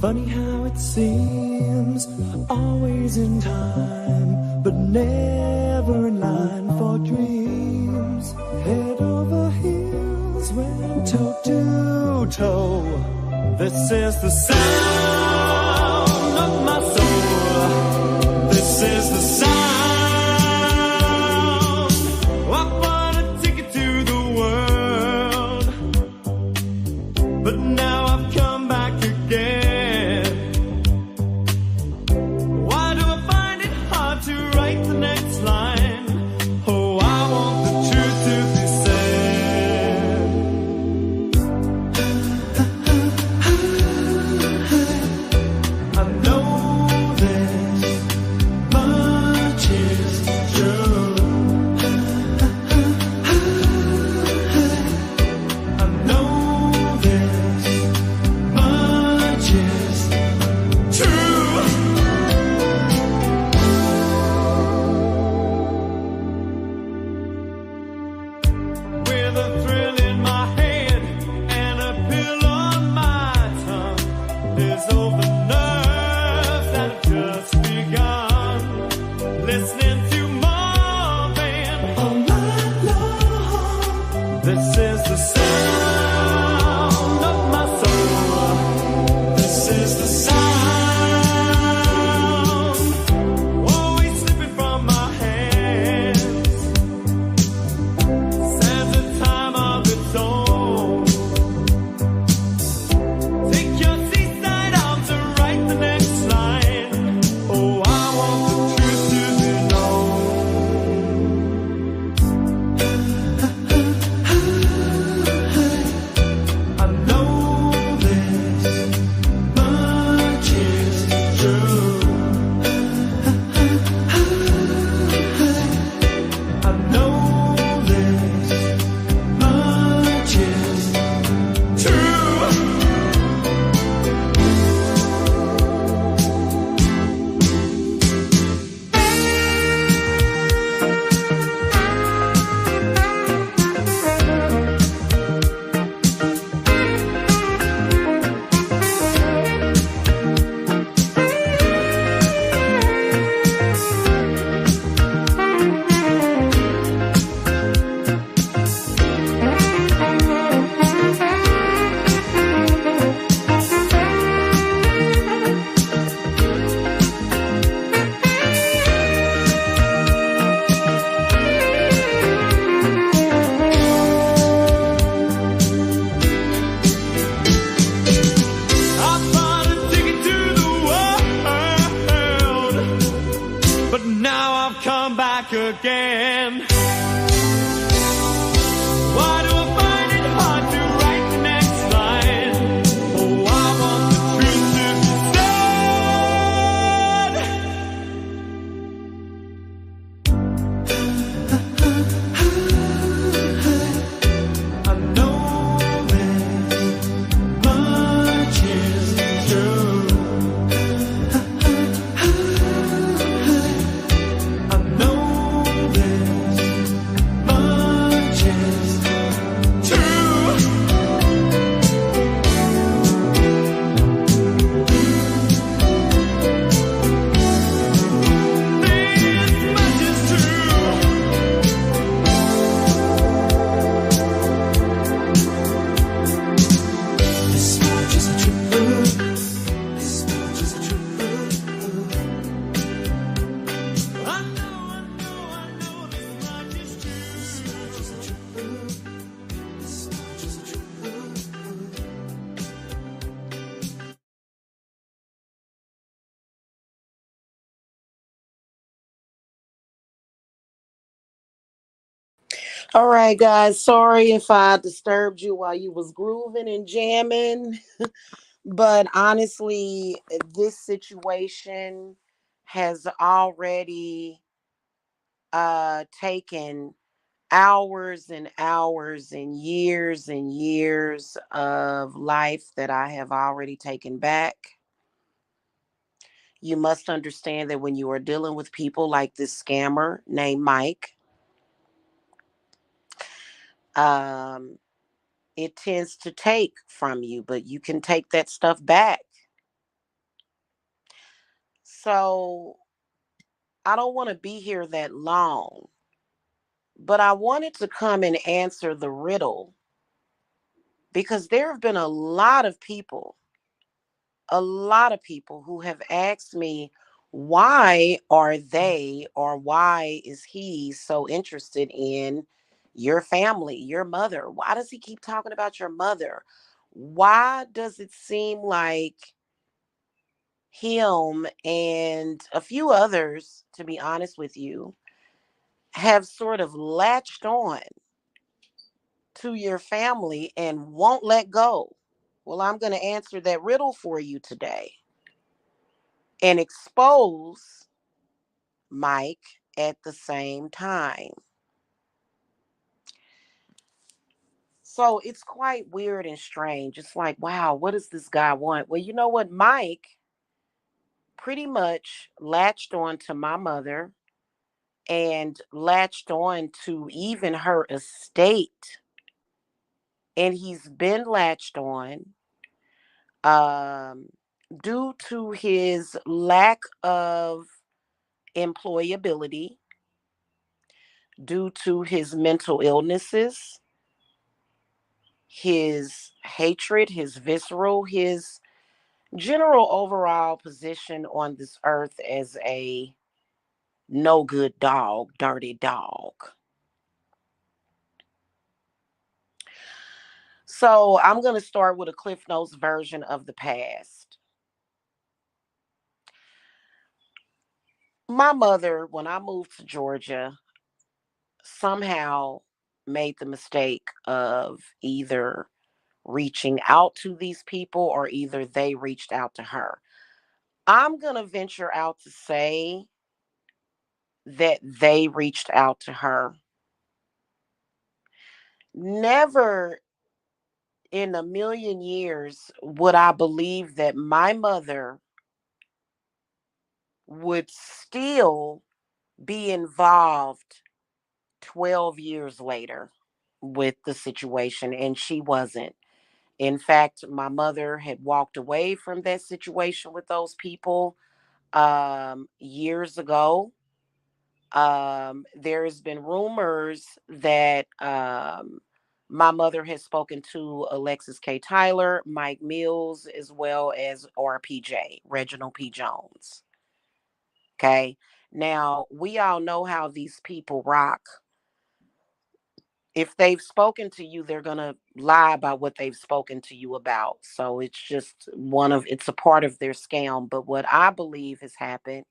Funny how it seems, always in time, but never in line for dreams. Head over heels, went toe to toe. This is the sound of my soul. This is the sound. I bought a ticket to the world, but now I've come back again. Why do I find it hard to write the next line? Oh, I want the truth to be said. I know this much is true. I know this much is true. With a thrill in my head and a pill on my tongue, there's over nerves that have just begun. Listening to Marvin all night long. This is the sound of my soul. This is the sound, always slipping from my hands. Stands a time of its own. Take your seaside out to write the next line. Oh, I want the truth to be known. I know this much is true. I know this much is true. I bought a ticket to the world, but now I've come back again. Why do I find it hard to write the next line? Oh, I want the truth to be said. I know this much is true. I know this much is true. This much is true. This much is true. This much is true. I know this much is true. This much is true. This much is true. All right, guys. Sorry if I disturbed you while you was grooving and jamming, but honestly, this situation has already taken hours and hours and years of life that I have already taken back. You must understand that when you are dealing with people like this scammer named Mike, um, it tends to take from you, but you can take that stuff back. So I don't want to be here that long, but I wanted to come and answer the riddle because there have been a lot of people who have asked me, why are they or why is he so interested in your family, your mother? Why does he keep talking about your mother? Why does it seem like him and a few others, to be honest with you, have sort of latched on to your family and won't let go? Well, I'm going to answer that riddle for you today and expose Mike at the same time. So it's quite weird and strange. It's like, wow, what does this guy want? Well, you know what? Mike pretty much latched on to my mother and latched on to even her estate. And he's been latched on um, due to his lack of employability, due to his mental illnesses, his hatred, his visceral, his general overall position on this earth as a no good dog, dirty dog. So I'm going to start with a Cliff Notes version of the past. My mother, when I moved to Georgia, somehow made the mistake of either reaching out to these people or either they reached out to her. I'm going to venture out to say that they reached out to her. Never in a million years would I believe that my mother would still be involved 12 years later with the situation, and she wasn't. In fact, my mother had walked away from that situation with those people years ago. There's been rumors that my mother has spoken to Alexis K. Tyler, Mike Mills, as well as RPJ, Reginald P. Jones. Okay. Now, we all know how these people rock. If they've spoken to you, they're going to lie about what they've spoken to you about. So it's a part of their scam. But what I believe has happened,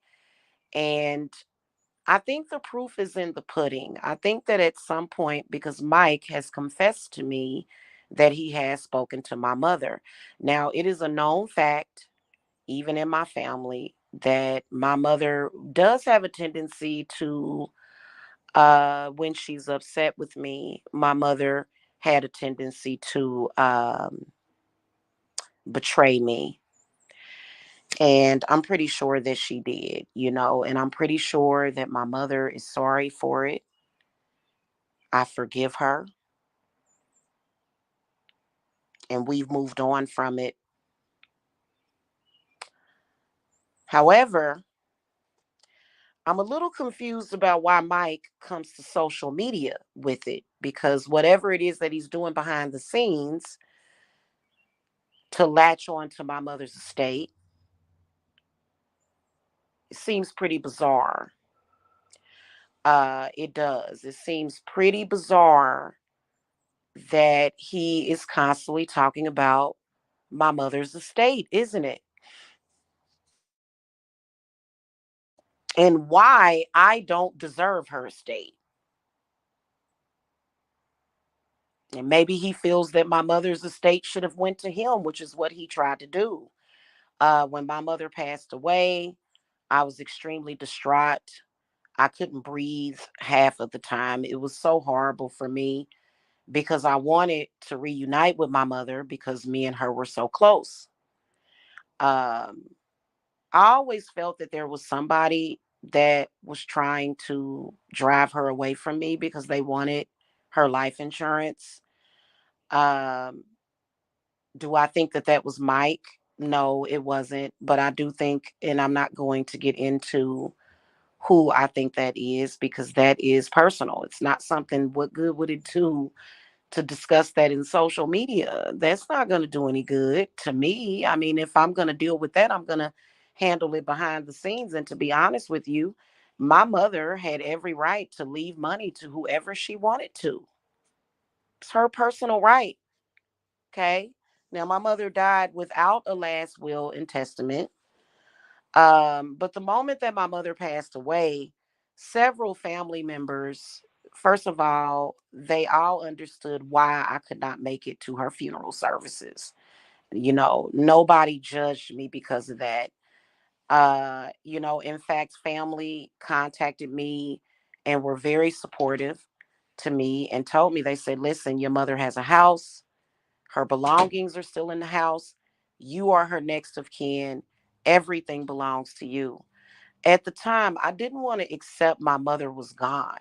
and I think the proof is in the pudding. I think that at some point, because Mike has confessed to me that he has spoken to my mother. Now, it is a known fact, even in my family, that my mother does have a tendency to, when she's upset with me, my mother had a tendency to betray me. And I'm pretty sure that she did, and I'm pretty sure that my mother is sorry for it. I forgive her, and we've moved on from it. However, I'm a little confused about why Mike comes to social media with it, because whatever it is that he's doing behind the scenes to latch on to my mother's estate, it seems pretty bizarre. It does. It seems pretty bizarre that he is constantly talking about my mother's estate, isn't it? And why I don't deserve her estate. And maybe he feels that my mother's estate should have went to him, which is what he tried to do. When my mother passed away, I was extremely distraught. I couldn't breathe half of the time. It was so horrible for me because I wanted to reunite with my mother because me and her were so close. Um, I always felt that there was somebody that was trying to drive her away from me because they wanted her life insurance. Um, do I think that that was Mike? No, it wasn't. But I do think, and I'm not going to get into who I think that is because that is personal. It's not something, what good would it do to discuss that in social media? That's not going to do any good to me. I mean, if I'm going to deal with that, I'm going to handle it behind the scenes. And to be honest with you, my mother had every right to leave money to whoever she wanted to. It's her personal right. Okay. Now, my mother died without a last will and testament. But the moment that my mother passed away, several family members, first of all, they all understood why I could not make it to her funeral services. Nobody judged me because of that. In fact, family contacted me and were very supportive to me and told me, they said, listen, your mother has a house, her belongings are still in the house. You are her next of kin. Everything belongs to you. At the time, I didn't want to accept my mother was gone.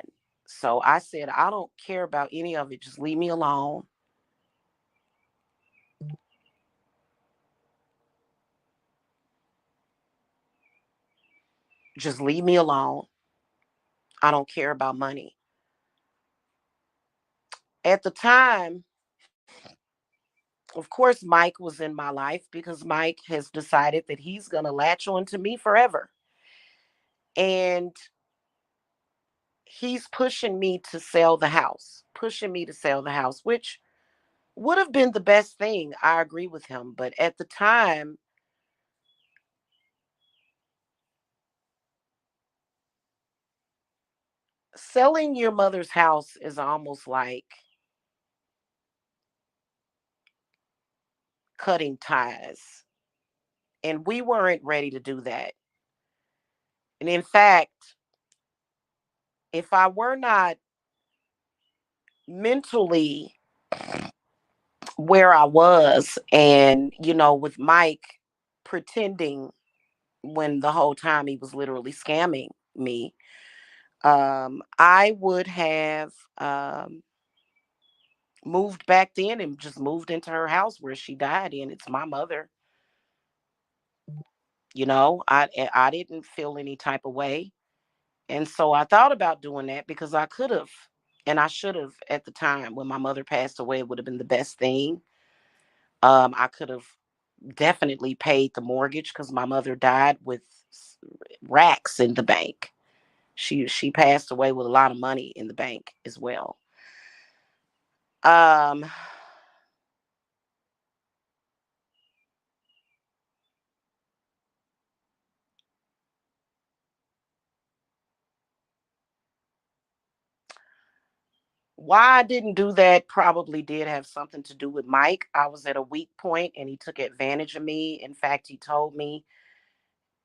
So I said, I don't care about any of it. Just leave me alone. Just leave me alone. I don't care about money. At the time, of course, Mike was in my life because Mike has decided that he's going to latch on to me forever. And he's pushing me to sell the house, pushing me to sell the house, which would have been the best thing. I agree with him. But at the time, selling your mother's house is almost like cutting ties. And we weren't ready to do that. And in fact, if I were not mentally where I was, and, with Mike pretending when the whole time he was literally scamming me, I would have moved back then and just moved into her house where she died in. It's my mother. I didn't feel any type of way. And so I thought about doing that because I could have and I should have at the time when my mother passed away. It would have been the best thing. I could have definitely paid the mortgage because my mother died with racks in the bank. She passed away with a lot of money in the bank as well. Um, why I didn't do that probably did have something to do with Mike. I was at a weak point and he took advantage of me. In fact, he told me,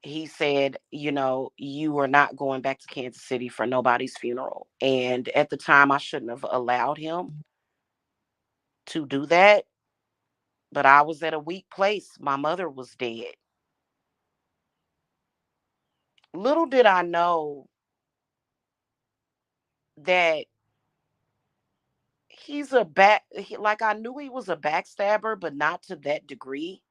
he said, you are not going back to Kansas City for nobody's funeral. And at the time, I shouldn't have allowed him to do that. But I was at a weak place. My mother was dead. Little did I know that like I knew he was a backstabber, but not to that degree.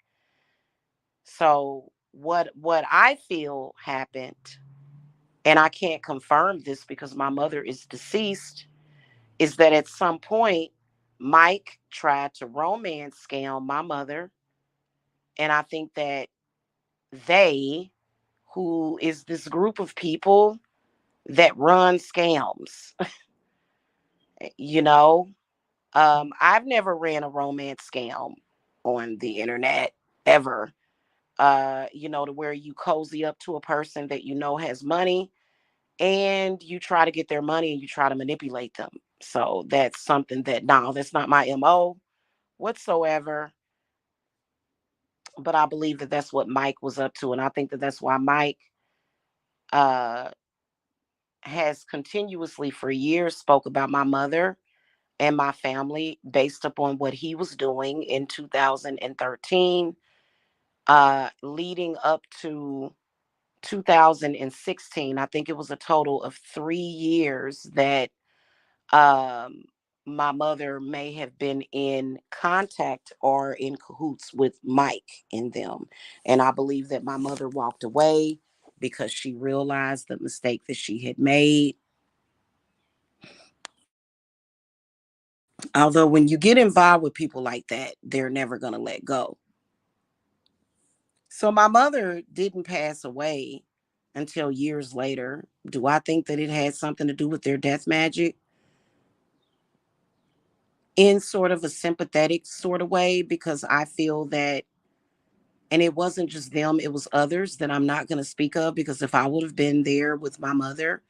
So what I feel happened, and I can't confirm this because my mother is deceased, is that at some point Mike tried to romance scam my mother. And I think that they, who is this group of people that run scams, you know, I've never ran a romance scam on the internet ever. To where you cozy up to a person that has money and you try to get their money and you try to manipulate them. So that's something that, no, that's not my MO whatsoever. But I believe that that's what Mike was up to. And I think that that's why Mike uh, has continuously for years spoke about my mother and my family based upon what he was doing in 2013, leading up to 2016. I think it was a total of 3 years that um, my mother may have been in contact or in cahoots with Mike and them. And I believe that my mother walked away because she realized the mistake that she had made. Although, when you get involved with people like that, they're never going to let go. So, my mother didn't pass away until years later. Do I think that it had something to do with their death magic? In sort of a sympathetic sort of way, because I feel that, and it wasn't just them, it was others that I'm not going to speak of, because if I would have been there with my mother,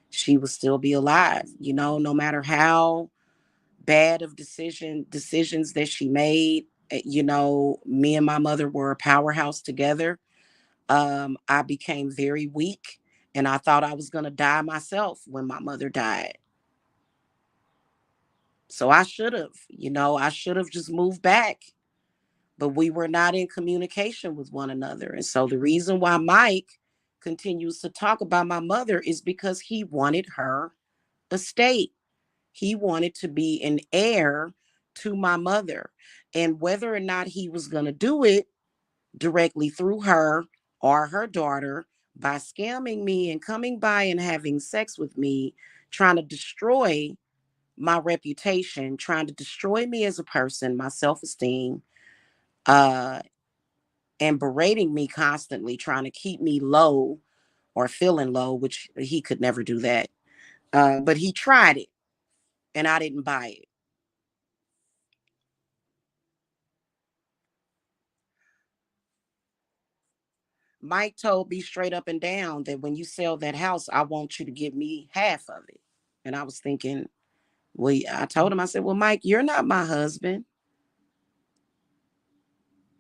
she would still be alive. No matter how bad of decisions that she made. Me and my mother were a powerhouse together. I became very weak, and I thought I was going to die myself when my mother died. So I should have just moved back, but we were not in communication with one another. And so the reason why Mike continues to talk about my mother is because he wanted her estate. He wanted to be an heir to my mother. And whether or not he was going to do it directly through her or her daughter by scamming me and coming by and having sex with me, trying to destroy my reputation, trying to destroy me as a person, my self esteem, uh, and berating me constantly, trying to keep me low or feeling low, which he could never do that. But he tried it, and I didn't buy it. Mike told me straight up and down that when you sell that house, I want you to give me half of it. And I was thinking, well, I told him, I said, well, Mike, you're not my husband.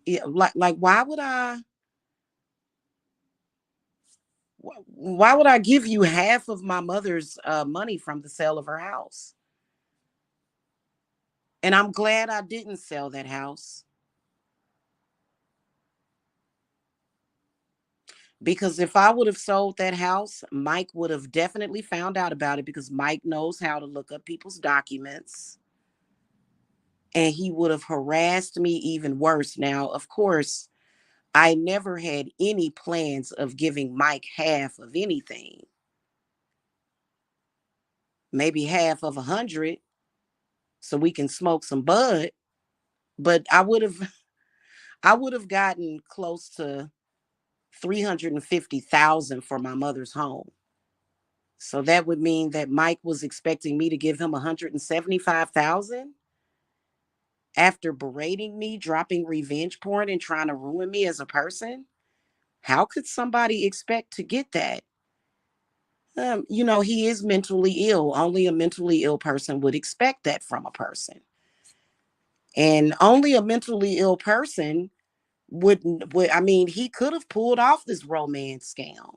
Yeah, like, why would I give you half of my mother's money from the sale of her house? And I'm glad I didn't sell that house, because if I would have sold that house, Mike would have definitely found out about it, because Mike knows how to look up people's documents, and he would have harassed me even worse. Now, of course, I never had any plans of giving Mike half of anything, maybe half of 100, so we can smoke some bud. But I would have gotten close to 350,000 for my mother's home. So that would mean that Mike was expecting me to give him 175,000 after berating me, dropping revenge porn, and trying to ruin me as a person. How could somebody expect to get that? He is mentally ill. Only a mentally ill person would expect that from a person. And only a mentally ill person I mean, he could have pulled off this romance scam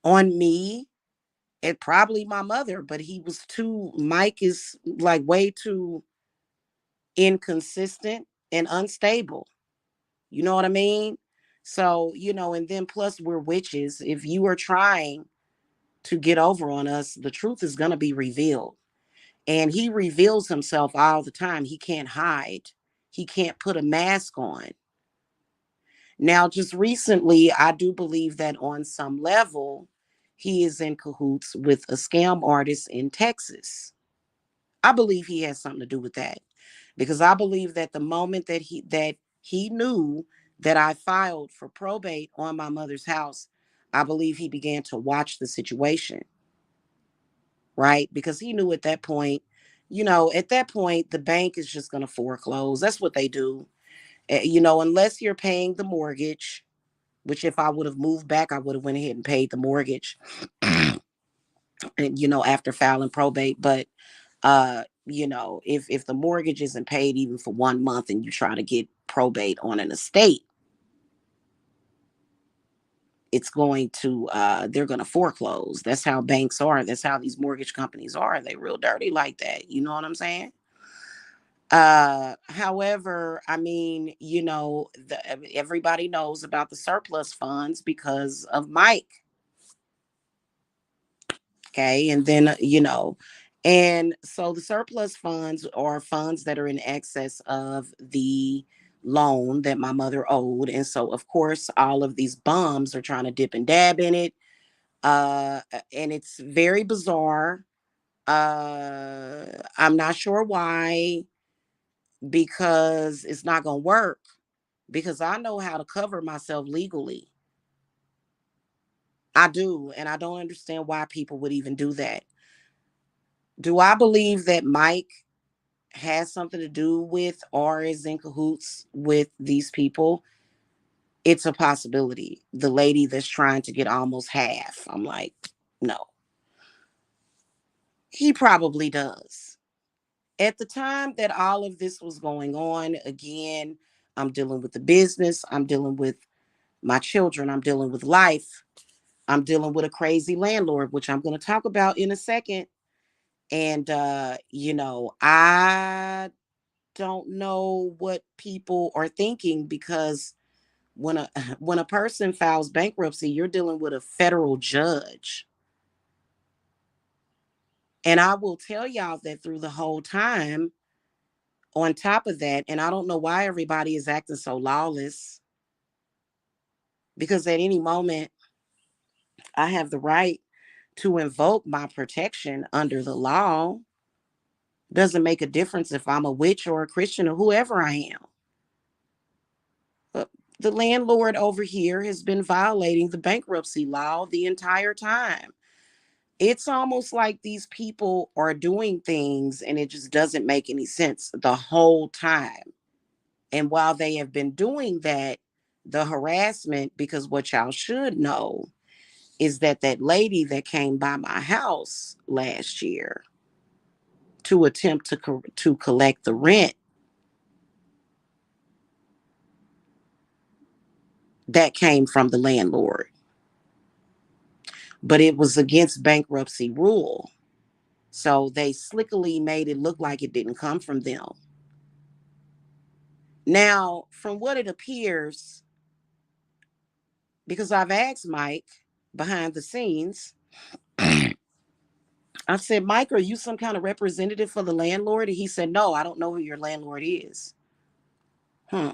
on me and probably my mother, but Mike is like way too inconsistent and unstable. You know what I mean? So, and then plus we're witches. If you are trying to get over on us, the truth is going to be revealed. And he reveals himself all the time. He can't hide, he can't put a mask on. Now, just recently, I do believe that on some level, he is in cahoots with a scam artist in Texas. I believe he has something to do with that, because I believe that the moment that he knew that I filed for probate on my mother's house, I believe he began to watch the situation, right? Because he knew at that point the bank is just going to foreclose. That's what they do. Unless you're paying the mortgage, which if I would have moved back, I would have went ahead and paid the mortgage, and after filing probate. But if the mortgage isn't paid even for 1 month and you try to get probate on an estate, it's going to they're going to foreclose. That's how banks are. That's how these mortgage companies are. They real dirty like that. You know what I'm saying? However, I mean, everybody knows about the surplus funds because of Mike. Okay. And then, And so the surplus funds are funds that are in excess of the loan that my mother owed. And so, of course, all of these bums are trying to dip and dab in it. And it's very bizarre. I'm not sure why, because it's not going to work, because I know how to cover myself legally. I do. And I don't understand why people would even do that. Do I believe that Mike has something to do with or is in cahoots with these people? It's a possibility. The lady that's trying to get almost half, I'm like, no, he probably does. At the time that all of this was going on, again, I'm dealing with the business, I'm dealing with my children, I'm dealing with life, I'm dealing with a crazy landlord, which I'm going to talk about in a second. And, I don't know what people are thinking, because when a when a person files bankruptcy, you're dealing with a federal judge. And I will tell y'all that through the whole time, on top of that, and I don't know why everybody is acting so lawless, because at any moment I have the right to invoke my protection under the law. Doesn't make a difference if I'm a witch or a Christian or whoever I am. But the landlord over here has been violating the bankruptcy law the entire time. It's almost like these people are doing things and it just doesn't make any sense the whole time. And while they have been doing that, the harassment, because what y'all should know is that that lady that came by my house last year to attempt to collect the rent, that came from the landlord. But it was against bankruptcy rule. So they slickily made it look like it didn't come from them. Now, from what it appears, because I've asked Mike behind the scenes, I said, Mike, are you some kind of representative for the landlord? And he said, no, I don't know who your landlord is. Hmm.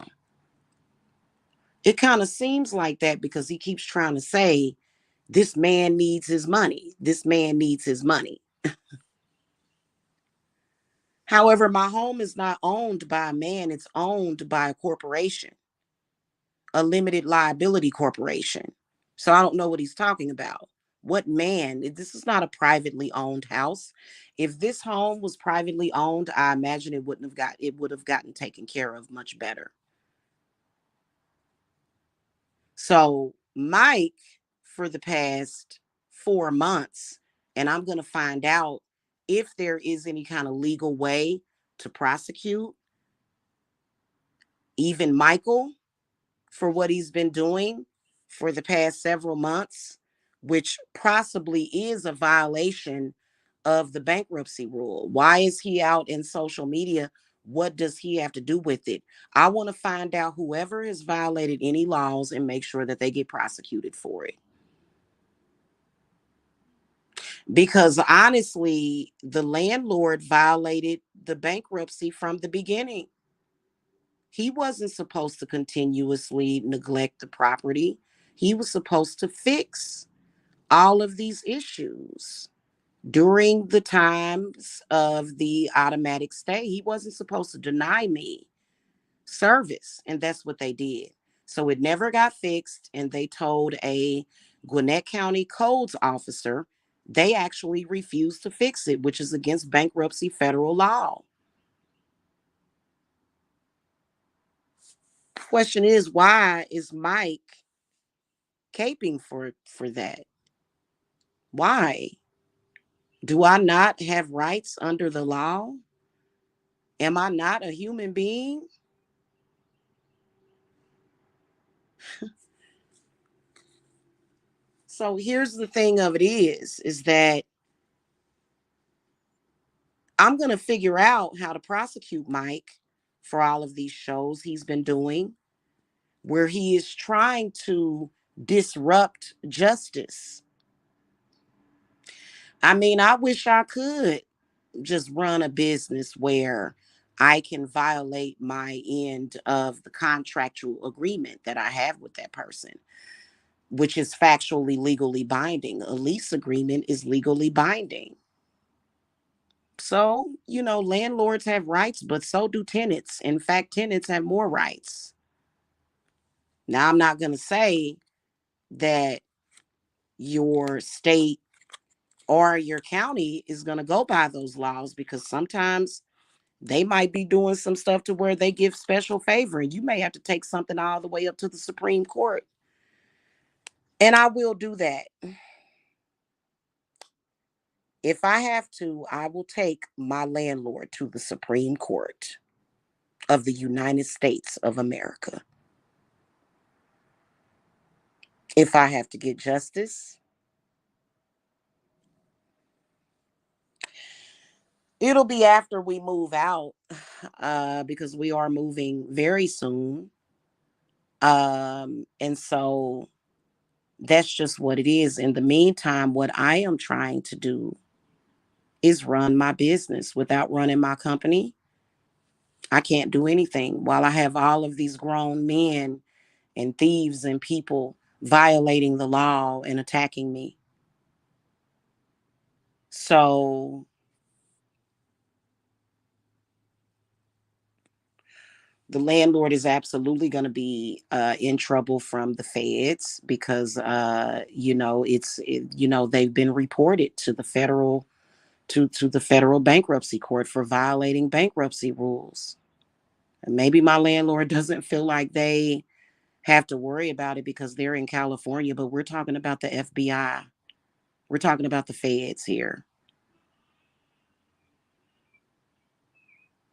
It kind of seems like that, because he keeps trying to say, this man needs his money. This man needs his money. However, my home is not owned by a man, it's owned by a corporation, a limited liability corporation. So I don't know what he's talking about. What man? This is not a privately owned house. If this home was privately owned, I imagine it would have gotten taken care of much better. So Mike, for the past 4 months, and I'm going to find out if there is any kind of legal way to prosecute even Michael for what he's been doing for the past several months, which possibly is a violation of the bankruptcy rule. Why is he out in social media? What does he have to do with it? I want to find out whoever has violated any laws and make sure that they get prosecuted for it. Because honestly, the landlord violated the bankruptcy from the beginning. He wasn't supposed to continuously neglect the property. He was supposed to fix all of these issues during the times of the automatic stay. He wasn't supposed to deny me service, and that's what they did. So it never got fixed, and they told a Gwinnett County codes officer they actually refused to fix it, which is against bankruptcy federal law. Question is, why is Mike caping for that? Why? Do I not have rights under the law? Am I not a human being? So here's the thing of it is that I'm going to figure out how to prosecute Mike for all of these shows he's been doing where he is trying to disrupt justice. I mean, I wish I could just run a business where I can violate my end of the contractual agreement that I have with that person, which is factually legally binding. A lease agreement is legally binding. So, landlords have rights, but so do tenants. In fact, tenants have more rights. Now, I'm not going to say that your state or your county is going to go by those laws, because sometimes they might be doing some stuff to where they give special favor, and you may have to take something all the way up to the Supreme Court. And I will do that. If I have to, I will take my landlord to the Supreme Court of the United States of America. If I have to get justice, it'll be after we move out, because we are moving very soon. And so that's just what it is. In the meantime, what I am trying to do is run my business. Without running my company, I can't do anything. While I have all of these grown men and thieves and people violating the law and attacking me. So the landlord is absolutely going to be in trouble from the feds, because they've been reported to the federal bankruptcy court for violating bankruptcy rules. And maybe my landlord doesn't feel like they have to worry about it because they're in California, but we're talking about the FBI. We're talking about the feds here.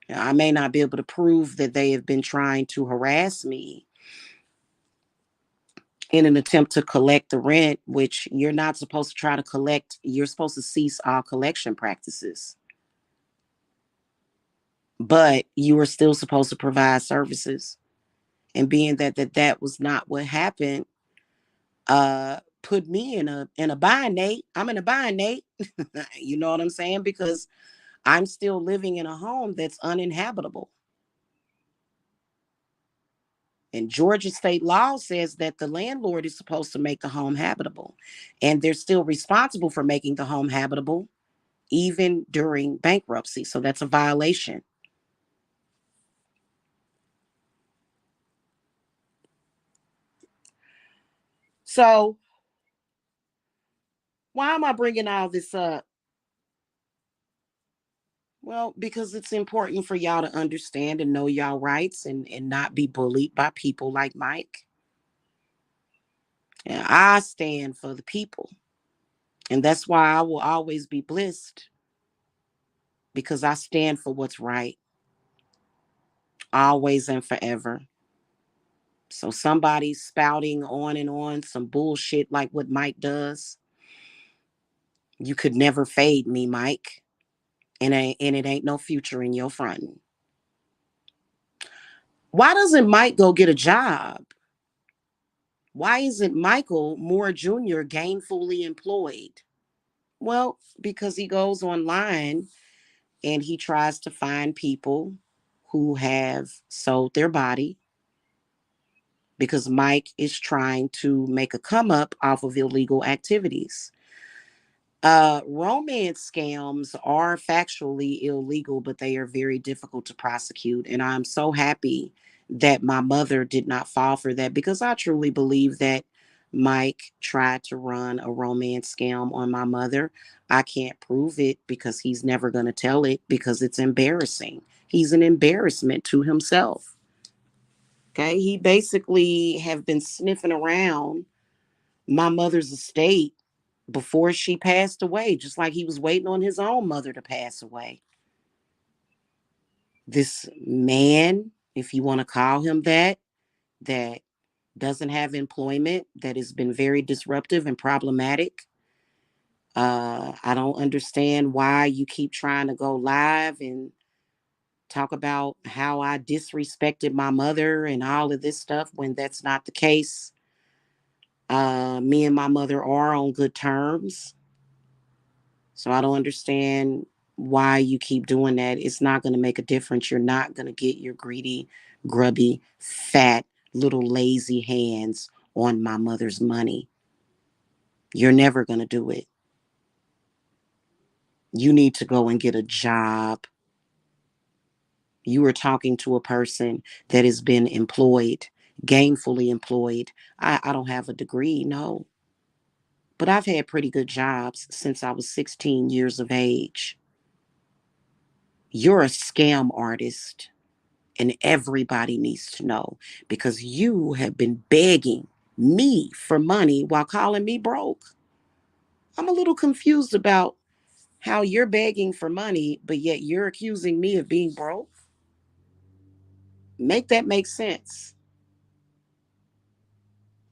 Now, I may not be able to prove that they have been trying to harass me in an attempt to collect the rent, which you're not supposed to try to collect. You're supposed to cease all collection practices. But you are still supposed to provide services. And being that was not what happened, put me in a bind, Nate. I'm in a bind, Nate. You know what I'm saying? Because I'm still living in a home that's uninhabitable. And Georgia state law says that the landlord is supposed to make the home habitable. And they're still responsible for making the home habitable even during bankruptcy. So that's a violation. So why am I bringing all this up? Well, because it's important for y'all to understand and know y'all rights, and not be bullied by people like Mike. And I stand for the people. And that's why I will always be blessed, because I stand for what's right, always and forever. So somebody spouting on and on some bullshit like what Mike does, you could never fade me, Mike. And it ain't no future in your front. Why doesn't Mike go get a job? Why isn't Michael Moore Jr. gainfully employed? Well, because he goes online and he tries to find people who have sold their body, because Mike is trying to make a come up off of illegal activities. Romance scams are factually illegal, but they are very difficult to prosecute. And I'm so happy that my mother did not fall for that, because I truly believe that Mike tried to run a romance scam on my mother. I can't prove it because he's never going to tell it, because it's embarrassing. He's an embarrassment to himself. Okay. He basically have been sniffing around my mother's estate before she passed away, just like he was waiting on his own mother to pass away. This man, if you want to call him that doesn't have employment, that has been very disruptive and problematic. I don't understand why you keep trying to go live and talk about how I disrespected my mother and all of this stuff when that's not the case. Me and my mother are on good terms. So I don't understand why you keep doing that. It's not going to make a difference. You're not going to get your greedy, grubby, fat, little lazy hands on my mother's money. You're never going to do it. You need to go and get a job. You are talking to a person that has been employed, gainfully employed. I don't have a degree, no. But I've had pretty good jobs since I was 16 years of age. You're a scam artist, and everybody needs to know because you have been begging me for money while calling me broke. I'm a little confused about how you're begging for money, but yet you're accusing me of being broke. Make that make sense.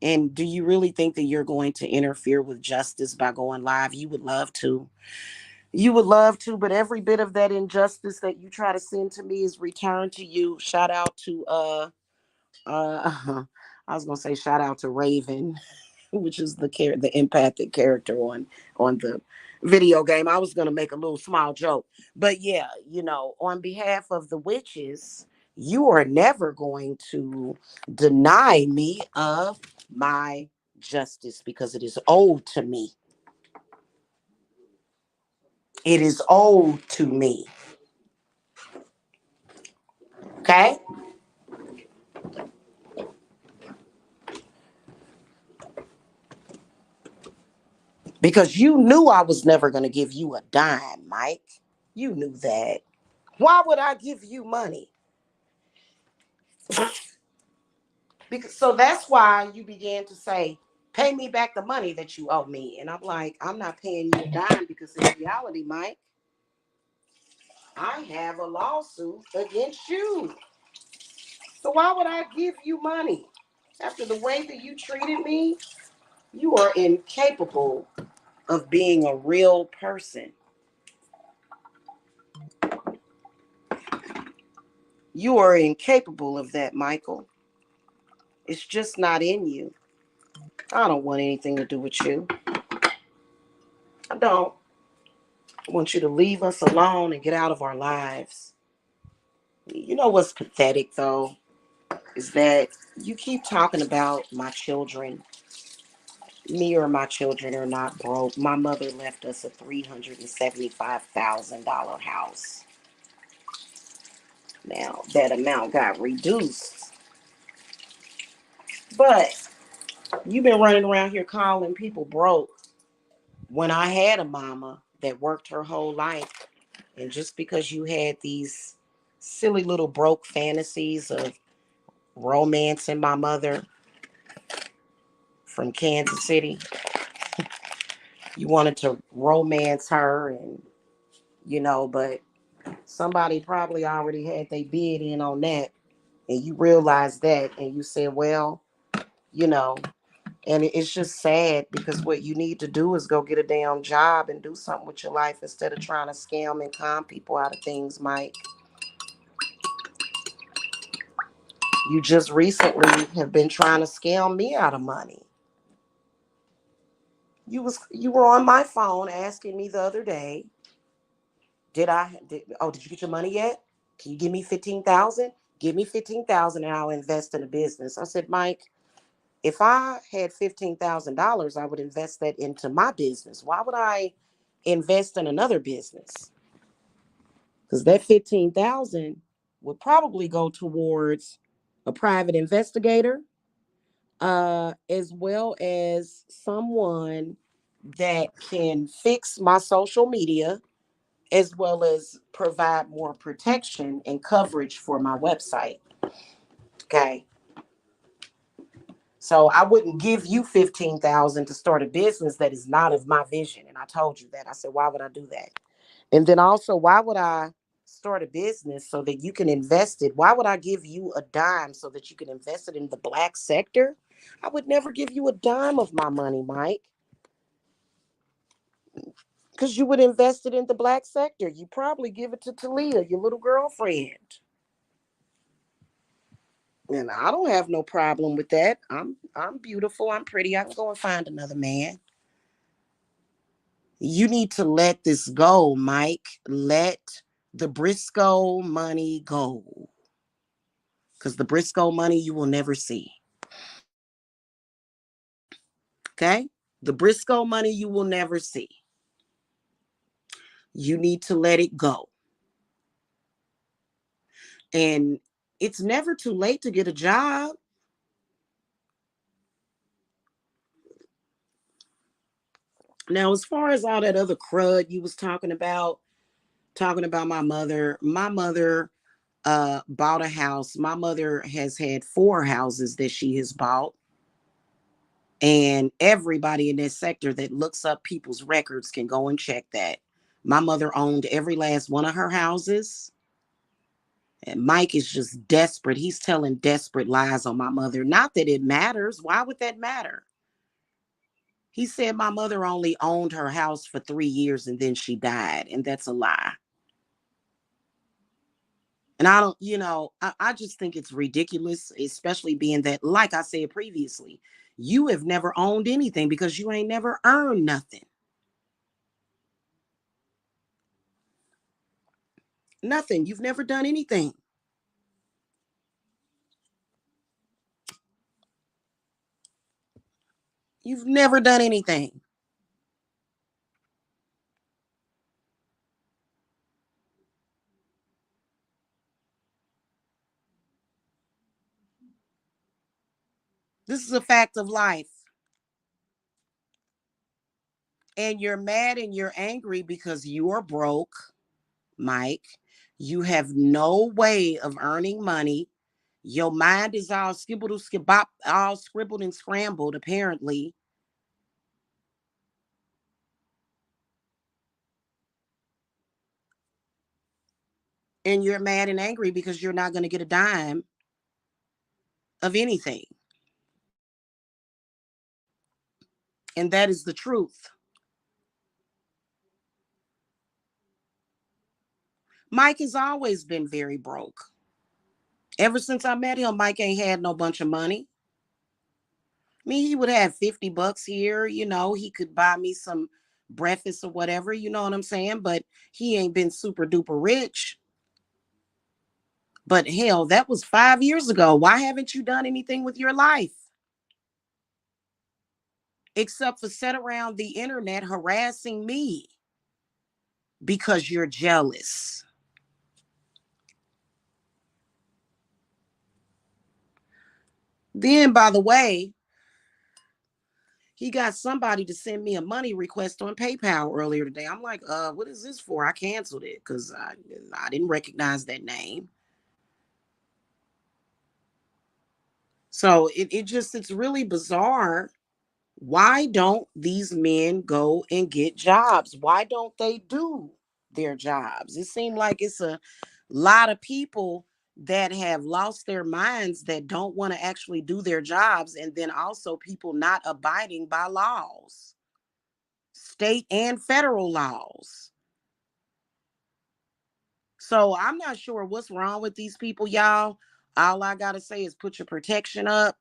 And do you really think that you're going to interfere with justice by going live? You would love to. You would love to, but every bit of that injustice that you try to send to me is returned to you. Shout out to I was gonna say shout out to Raven, which is the empathic character on the video game. I was gonna make a little small joke, but yeah, on behalf of the witches, you are never going to deny me of my justice because it is owed to me. It is owed to me. Okay? Because you knew I was never gonna give you a dime, Mike. You knew that. Why would I give you money? Because so that's why you began to say, pay me back the money that you owe me. And I'm like, I'm not paying you a dime because in reality, Mike, I have a lawsuit against you. So why would I give you money? After the way that you treated me, you are incapable of being a real person. You are incapable of that, Michael. It's just not in you. I don't want anything to do with you. I don't. I want you to leave us alone and get out of our lives. You know what's pathetic though is that you keep talking about my children. Me or my children are not broke. My mother left us a $375,000 house. Now that amount got reduced, but you've been running around here calling people broke when I had a mama that worked her whole life. And just because you had these silly little broke fantasies of romancing my mother from Kansas City, you wanted to romance her but somebody probably already had their bid in on that and you realized that and you said, well, you know, and it's just sad because what you need to do is go get a damn job and do something with your life instead of trying to scam and con people out of things, Mike. You just recently have been trying to scam me out of money. You were on my phone asking me the other day, did you get your money yet? Can you give me 15,000? Give me 15,000 and I'll invest in a business. I said, Mike, if I had $15,000, I would invest that into my business. Why would I invest in another business? Because that 15,000 would probably go towards a private investigator, as well as someone that can fix my social media, as well as provide more protection and coverage for my website. Okay. So I wouldn't give you 15,000 to start a business that is not of my vision. And I told you that. I said, why would I do that? And then also, why would I start a business so that you can invest it? Why would I give you a dime so that you can invest it in the black sector? I would never give you a dime of my money, Mike, because you would invest it in the black sector. You probably give it to Talia, your little girlfriend. And I don't have no problem with that. I'm beautiful. I'm pretty. I can go and find another man. You need to let this go, Mike. Let the Briscoe money go. Because the Briscoe money you will never see. Okay? The Briscoe money you will never see. You need to let it go. And it's never too late to get a job. Now, as far as all that other crud you was talking about my mother bought a house. My mother has had 4 houses that she has bought. And everybody in this sector that looks up people's records can go and check that. My mother owned every last one of her houses. And Mike is just desperate. He's telling desperate lies on my mother. Not that it matters. Why would that matter? He said my mother only owned her house for 3 years and then she died. And that's a lie. And I don't, I just think it's ridiculous, especially being that, like I said previously, you have never owned anything because you ain't never earned nothing. Nothing. You've never done anything. You've never done anything. This is a fact of life. And you're mad and you're angry because you are broke, Mike. You have no way of earning money. Your mind is all skibbled, skibop, all scribbled and scrambled, apparently. And you're mad and angry because you're not going to get a dime of anything. And that is the truth. Mike has always been very broke. Ever since I met him, Mike ain't had no bunch of money. I mean, he would have 50 bucks here, he could buy me some breakfast or whatever, you know what I'm saying? But he ain't been super duper rich. But hell, that was 5 years ago. Why haven't you done anything with your life? Except for sit around the internet harassing me because you're jealous. Then, by the way, he got somebody to send me a money request on PayPal earlier today. I'm like, what is this for? I canceled it because I didn't recognize that name. So it's really bizarre. Why don't these men go and get jobs? Why don't they do their jobs? It seems like it's a lot of people that have lost their minds that don't want to actually do their jobs, and then also people not abiding by laws, state and federal laws. So I'm not sure what's wrong with these people, y'all. All I got to say is put your protection up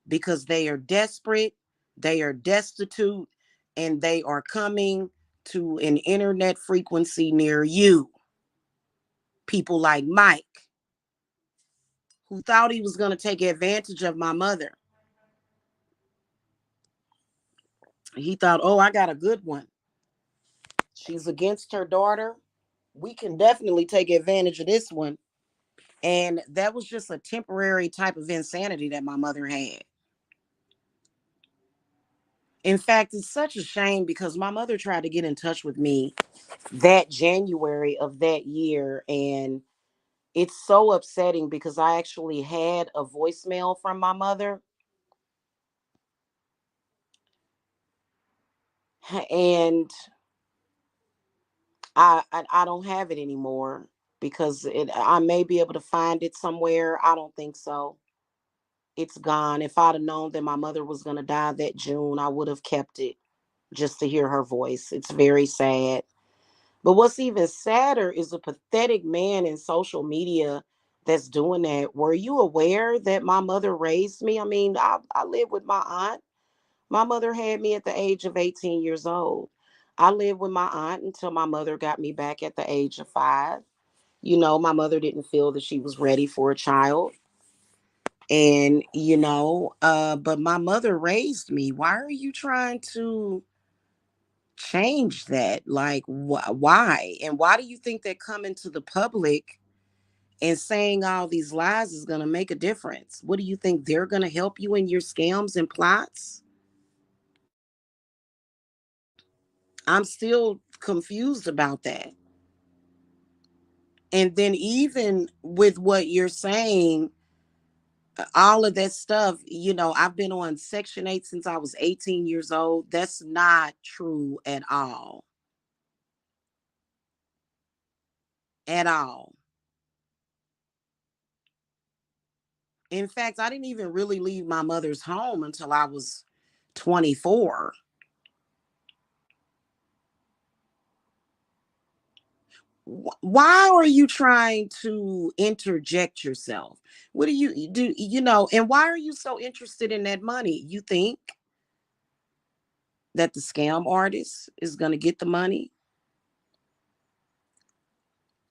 because they are desperate, they are destitute, and they are coming to an internet frequency near you. People like Mike, who thought he was going to take advantage of my mother. He thought, oh, I got a good one. She's against her daughter. We can definitely take advantage of this one. And that was just a temporary type of insanity that my mother had. In fact, it's such a shame because my mother tried to get in touch with me that January of that year. And it's so upsetting because I actually had a voicemail from my mother. And I don't have it anymore because I may be able to find it somewhere. I don't think so. It's gone. If I'd have known that my mother was going to die that June, I would have kept it just to hear her voice. It's very sad. But what's even sadder is a pathetic man in social media that's doing that. Were you aware that my mother raised me? I mean, I live with my aunt. My mother had me at the age of 18 years old. I lived with my aunt until my mother got me back at the age of 5. My mother didn't feel that she was ready for a child. And, but my mother raised me. Why are you trying to change that? Like, why? And why do you think that coming to the public and saying all these lies is going to make a difference? What do you think? They're going to help you in your scams and plots? I'm still confused about that. And then, even with what you're saying, all of that stuff, I've been on Section 8 since I was 18 years old. That's not true at all. At all. In fact, I didn't even really leave my mother's home until I was 24. Why are you trying to interject yourself? What do you do? And why are you so interested in that money? You think that the scam artist is going to get the money?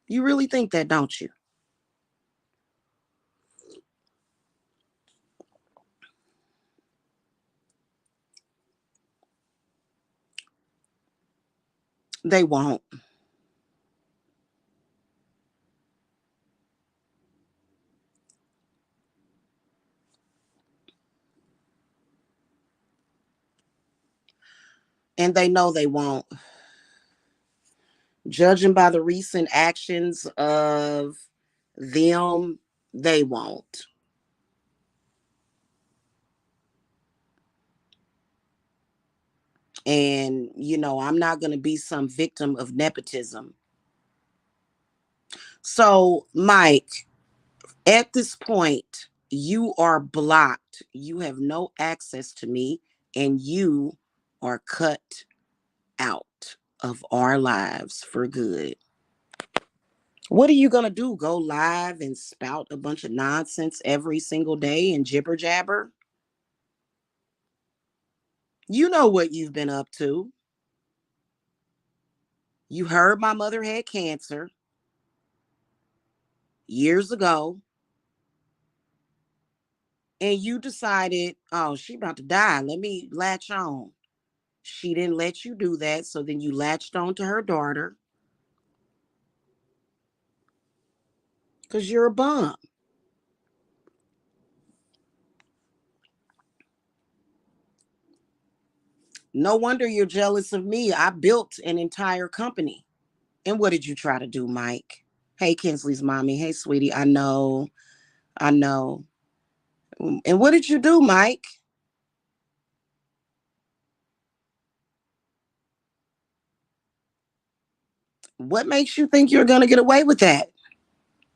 You really think that, don't you? They won't. And they know they won't. Judging by the recent actions of them, they won't. And, I'm not going to be some victim of nepotism. So, Mike, at this point, you are blocked. You have no access to me, and you are cut out of our lives for good. What are you going to do? Go live and spout a bunch of nonsense every single day and jibber jabber? You know what you've been up to. You heard my mother had cancer years ago, and you decided, oh, she about to die. Let me latch on. She didn't let you do that, so then you latched on to her daughter because you're a bum. No wonder you're jealous of me. I built an entire company. And what did you try to do, Mike? Hey, Kinsley's mommy. Hey, sweetie. I know. I know. And what did you do, Mike? What makes you think you're going to get away with that?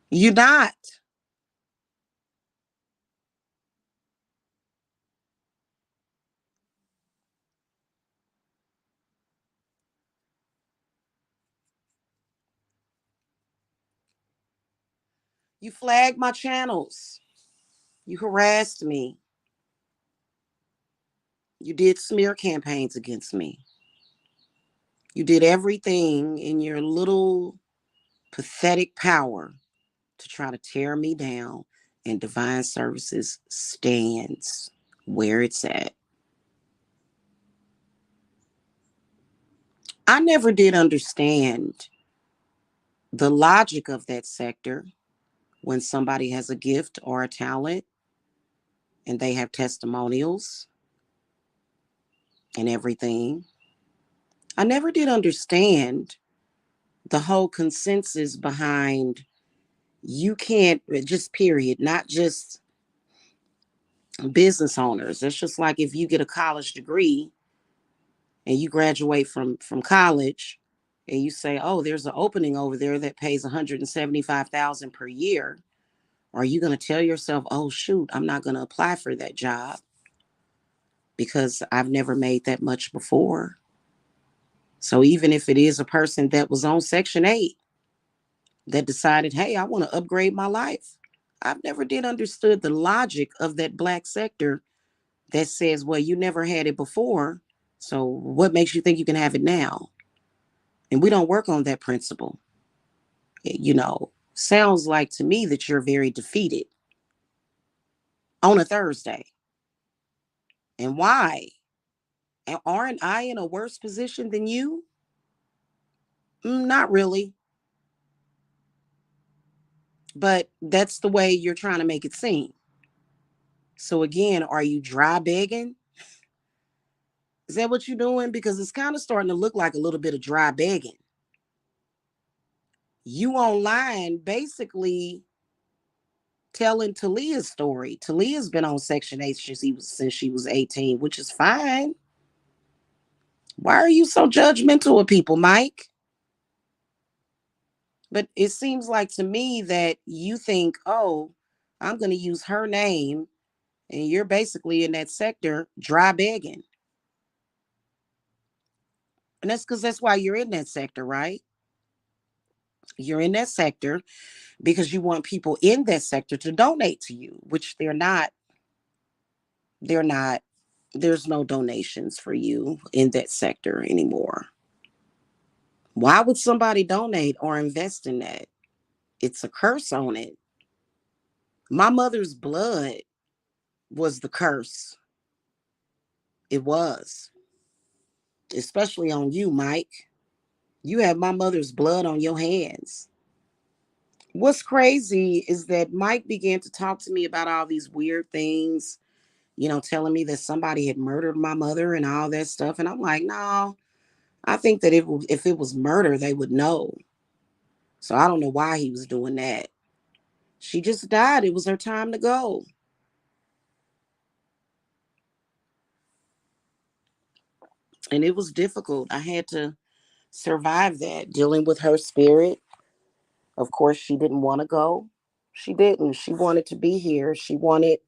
You're not. You flagged my channels. You harassed me. You did smear campaigns against me. You did everything in your little pathetic power to try to tear me down, and Divine Services stands where it's at. I never did understand the logic of that sector when somebody has a gift or a talent and they have testimonials and everything. I never did understand the whole consensus behind you can't just period, not just business owners. It's just like if you get a college degree and you graduate from college and you say, "Oh, there's an opening over there that pays 175,000 per year." Are you going to tell yourself, "Oh shoot, I'm not going to apply for that job because I've never made that much before"? So even if it is a person that was on Section 8 that decided, "Hey, I want to upgrade my life." I've never did understood the logic of that black sector that says, "Well, you never had it before, so what makes you think you can have it now?" And we don't work on that principle. Sounds like to me that you're very defeated on a Thursday. And why? And aren't I in a worse position than you? Not really. But that's the way you're trying to make it seem. So again, are you dry begging? Is that what you're doing? Because it's kind of starting to look like a little bit of dry begging. You online basically telling Talia's story. Talia's been on Section 8 since she was 18, which is fine. Why are you so judgmental of people, Mike? But it seems like to me that you think, oh, I'm going to use her name, and you're basically in that sector dry begging. And that's because that's why you're in that sector, right? You're in that sector because you want people in that sector to donate to you, which they're not. They're not. There's no donations for you in that sector anymore. Why would somebody donate or invest in that? It's a curse on it. My mother's blood was the curse. It was, especially on you, Mike. You have my mother's blood on your hands. What's crazy is that Mike began to talk to me about all these weird things, telling me that somebody had murdered my mother and all that stuff. And I'm like, no, I think that if it was murder, they would know. So I don't know why he was doing that. She just died. It was her time to go. And it was difficult. I had to survive that, dealing with her spirit. Of course, she didn't want to go. She didn't. She wanted to be here. She wanted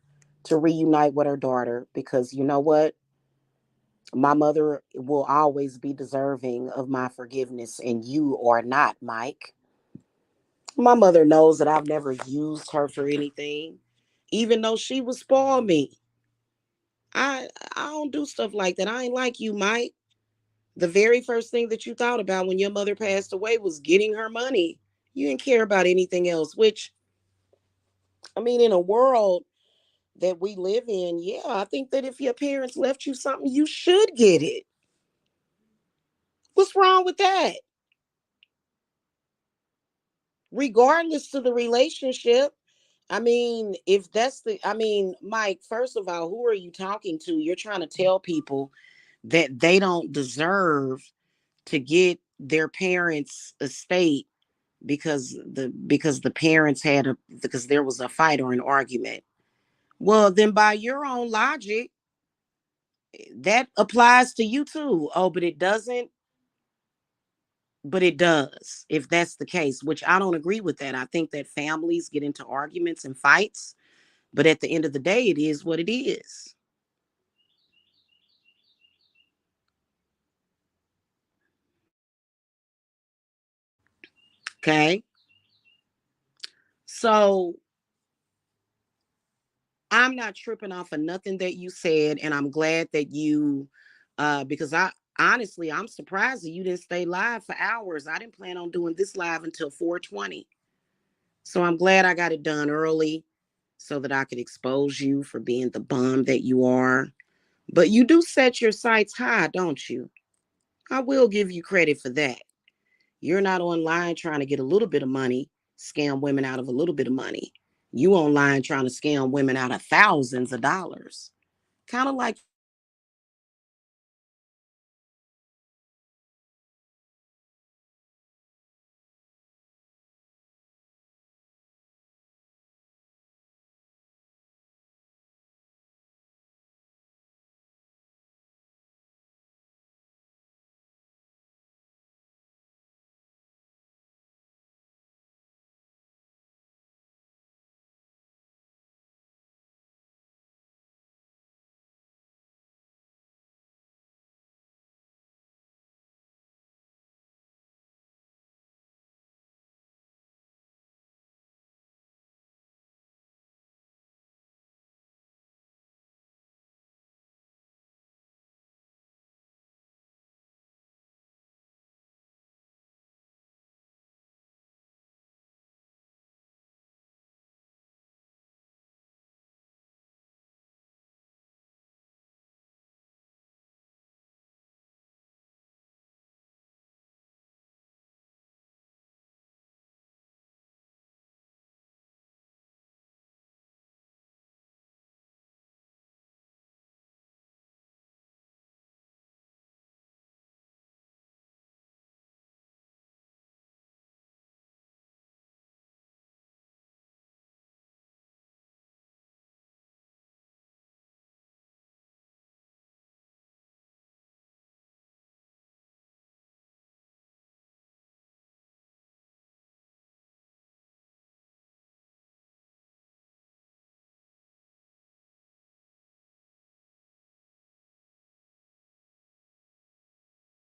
to reunite with her daughter because you know what? My mother will always be deserving of my forgiveness, and you are not, Mike. My mother knows that I've never used her for anything, even though she would spoil me. I don't do stuff like that. I ain't like you, Mike. The very first thing that you thought about when your mother passed away was getting her money. You didn't care about anything else, which, I mean, in a world that we live in, yeah, I think that if your parents left you something, you should get it. What's wrong with that? Regardless to the relationship. I mean, Mike, first of all, who are you talking to? You're trying to tell people that they don't deserve to get their parents' estate because the parents because there was a fight or an argument. Well, then by your own logic, that applies to you too. Oh, but it doesn't. But it does, if that's the case, which I don't agree with that. I think that families get into arguments and fights, but at the end of the day, it is what it is. Okay. So I'm not tripping off of nothing that you said, and I'm glad that because I'm surprised that you didn't stay live for hours. I didn't plan on doing this live until 4:20. So I'm glad I got it done early so that I could expose you for being the bum that you are. But you do set your sights high, don't you? I will give you credit for that. You're not online trying to get a little bit of money, scam women out of a little bit of money. You online trying to scam women out of thousands of dollars. Kind of like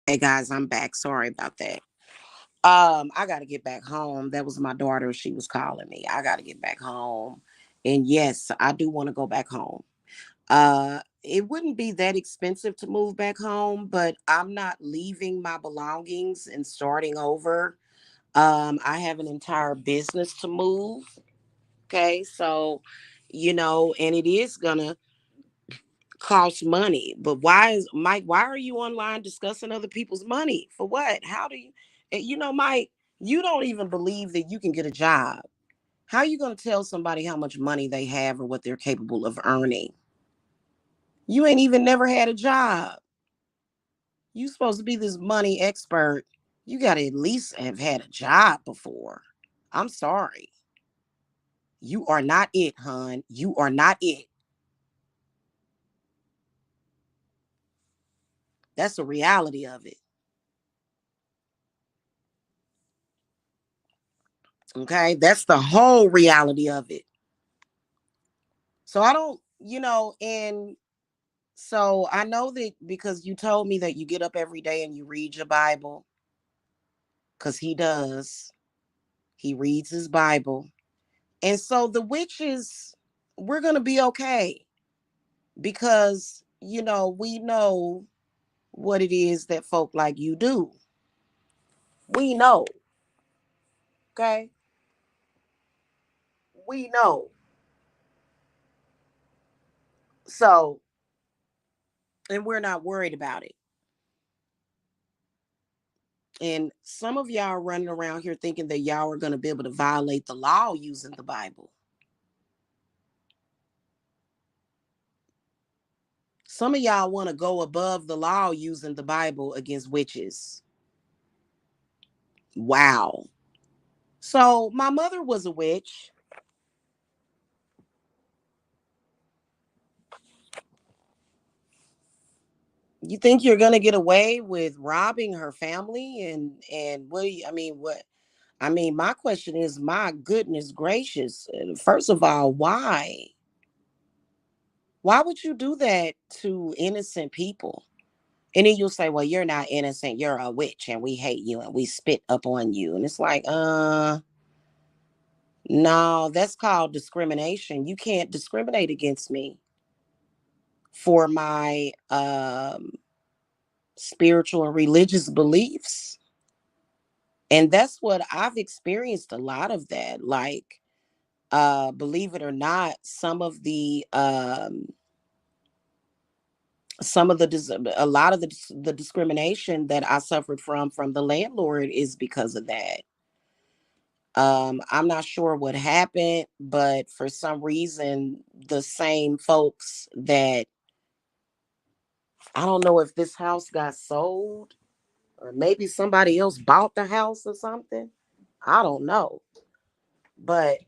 Hey guys, I'm back. Sorry about that. I gotta get back home. That was my daughter. She was calling me. I gotta get back home. And yes, I do want to go back home. It wouldn't be that expensive to move back home, but I'm not leaving my belongings and starting over. I have an entire business to move. Okay, so and it is gonna cost money. But why is Mike? Why are you online discussing other people's money for what? How do you? Mike, you don't even believe that you can get a job. How are you going to tell somebody how much money they have or what they're capable of earning? You ain't even never had a job. You supposed to be this money expert. You got to at least have had a job before. I'm sorry. You are not it, hon. You are not it. That's the reality of it. Okay. That's the whole reality of it. So I don't, and so I know that because you told me that you get up every day and you read your Bible, because he does. He reads his Bible. And so the witches, we're going to be okay because, we know what it is that folk like you do. We know. Okay. We know. So, and we're not worried about it. And some of y'all are running around here thinking that y'all are going to be able to violate the law using the Bible. Some of y'all want to go above the law using the Bible against witches. Wow. So my mother was a witch. You think you're gonna get away with robbing her family and what? I mean, what? I mean, my question is, my goodness gracious. First of all, why? Why would you do that to innocent people? And then you'll say, well, you're not innocent. You're a witch and we hate you and we spit up on you. And it's like, no, that's called discrimination. You can't discriminate against me for my spiritual and religious beliefs. And that's what I've experienced, a lot of that. Like, believe it or not, some of a lot of the discrimination that I suffered from the landlord is because of that. I'm not sure what happened, but for some reason, the same folks that, I don't know if this house got sold or maybe somebody else bought the house or something. I don't know. But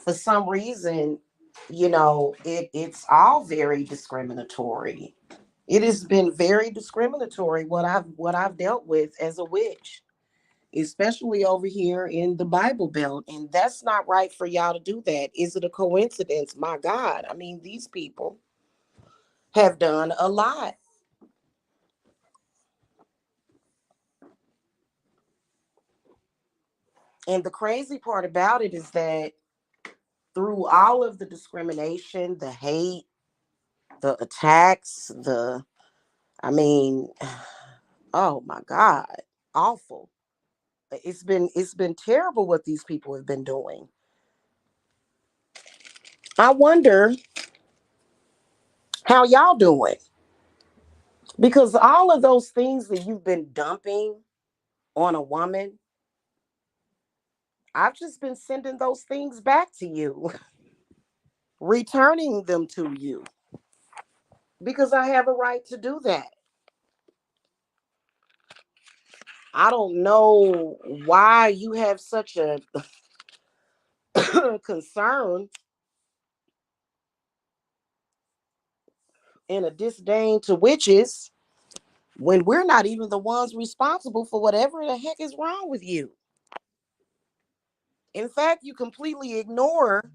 for some reason, it's all very discriminatory. It has been very discriminatory what I've dealt with as a witch, especially over here in the Bible Belt. And that's not right for y'all to do that. Is it a coincidence? My God. I mean, these people have done a lot. And the crazy part about it is that through all of the discrimination, the hate, the attacks, I mean, oh my God, awful. It's been terrible what these people have been doing. I wonder how y'all doing, because all of those things that you've been dumping on a woman, I've just been sending those things back to you, returning them to you because I have a right to do that. I don't know why you have such a concern and a disdain to witches when we're not even the ones responsible for whatever the heck is wrong with you. In fact, you completely ignore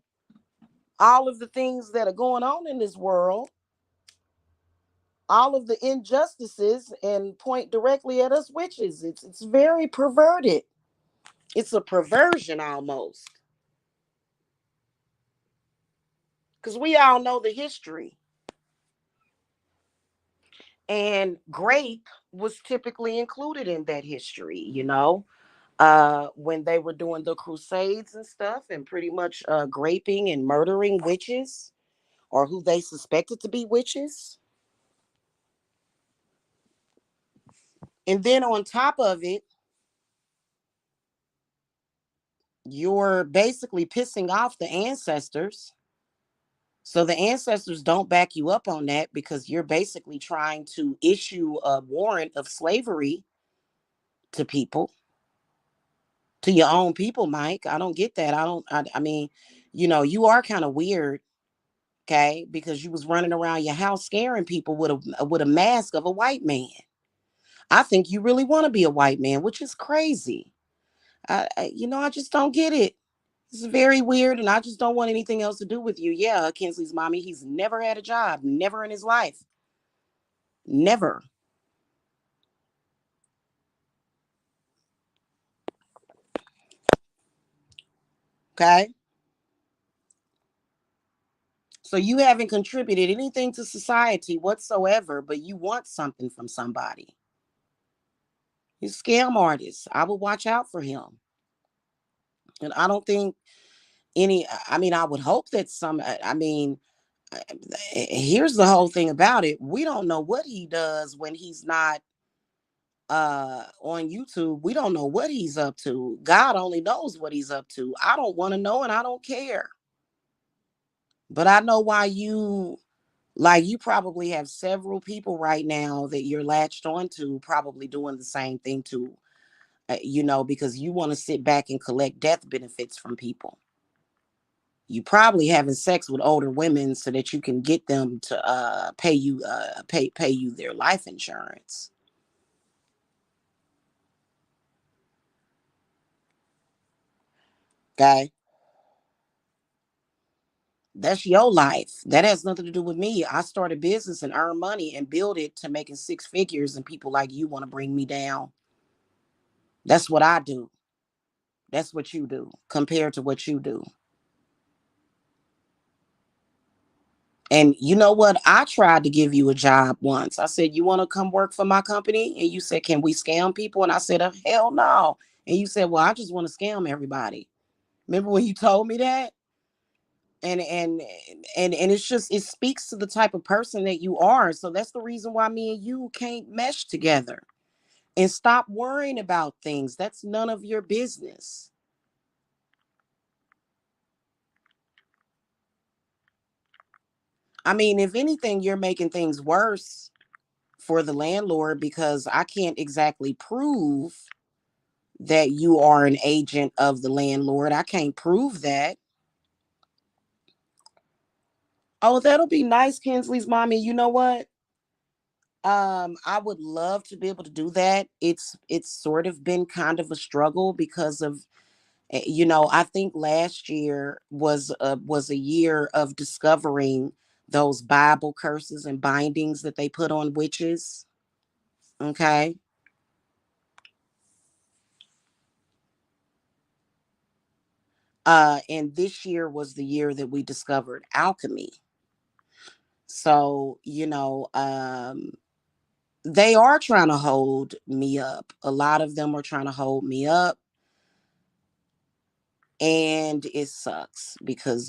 all of the things that are going on in this world all of the injustices and point directly at us witches. It's very perverted. It's a perversion almost. Because we all know the history. And grape was typically included in that history, when they were doing the crusades and stuff, and pretty much graping and murdering witches or who they suspected to be witches. And then on top of it, you're basically pissing off the ancestors. So the ancestors don't back you up on that because you're basically trying to issue a warrant of slavery to people, to your own people, Mike. I don't get that. I mean, you are kind of weird, okay? Because you was running around your house scaring people with a mask of a white man. I think you really want to be a white man, which is crazy. I just don't get it. It's very weird, and I just don't want anything else to do with you. Yeah, Kinsley's mommy, he's never had a job, never in his life. Never. Okay. So you haven't contributed anything to society whatsoever, but you want something from somebody. He's a scam artist. I would watch out for him. And I don't think I mean, I would hope that I mean, here's the whole thing about it. We don't know what he does when he's not on YouTube. We don't know what he's up to. God only knows what he's up to. I don't want to know and I don't care. But I know why you probably have several people right now that you're latched onto, probably doing the same thing too. Because you want to sit back and collect death benefits from people. You probably having sex with older women so that you can get them to pay you their life insurance. Okay, that's your life. That has nothing to do with me. I started business and earned money and build it to making six figures, and people like you want to bring me down. That's what I do. That's what you do compared to what you do. And you know what? I tried to give you a job once. I said, "You want to come work for my company?" And you said, "Can we scam people?" And I said, "Hell no." And you said, "Well, I just want to scam everybody." Remember when you told me that? And it's just, it speaks to the type of person that you are. So that's the reason why me and you can't mesh together. And stop worrying about things. That's none of your business. I mean, if anything, you're making things worse for the landlord because I can't exactly prove that you are an agent of the landlord. I can't prove that. Oh, that'll be nice, Kinsley's mommy. You know what? I would love to be able to do that. It's sort of been kind of a struggle because of I think last year was a year of discovering those Bible curses and bindings that they put on witches. Okay. And this year was the year that we discovered alchemy. So, they are trying to hold me up. A lot of them are trying to hold me up. And it sucks because,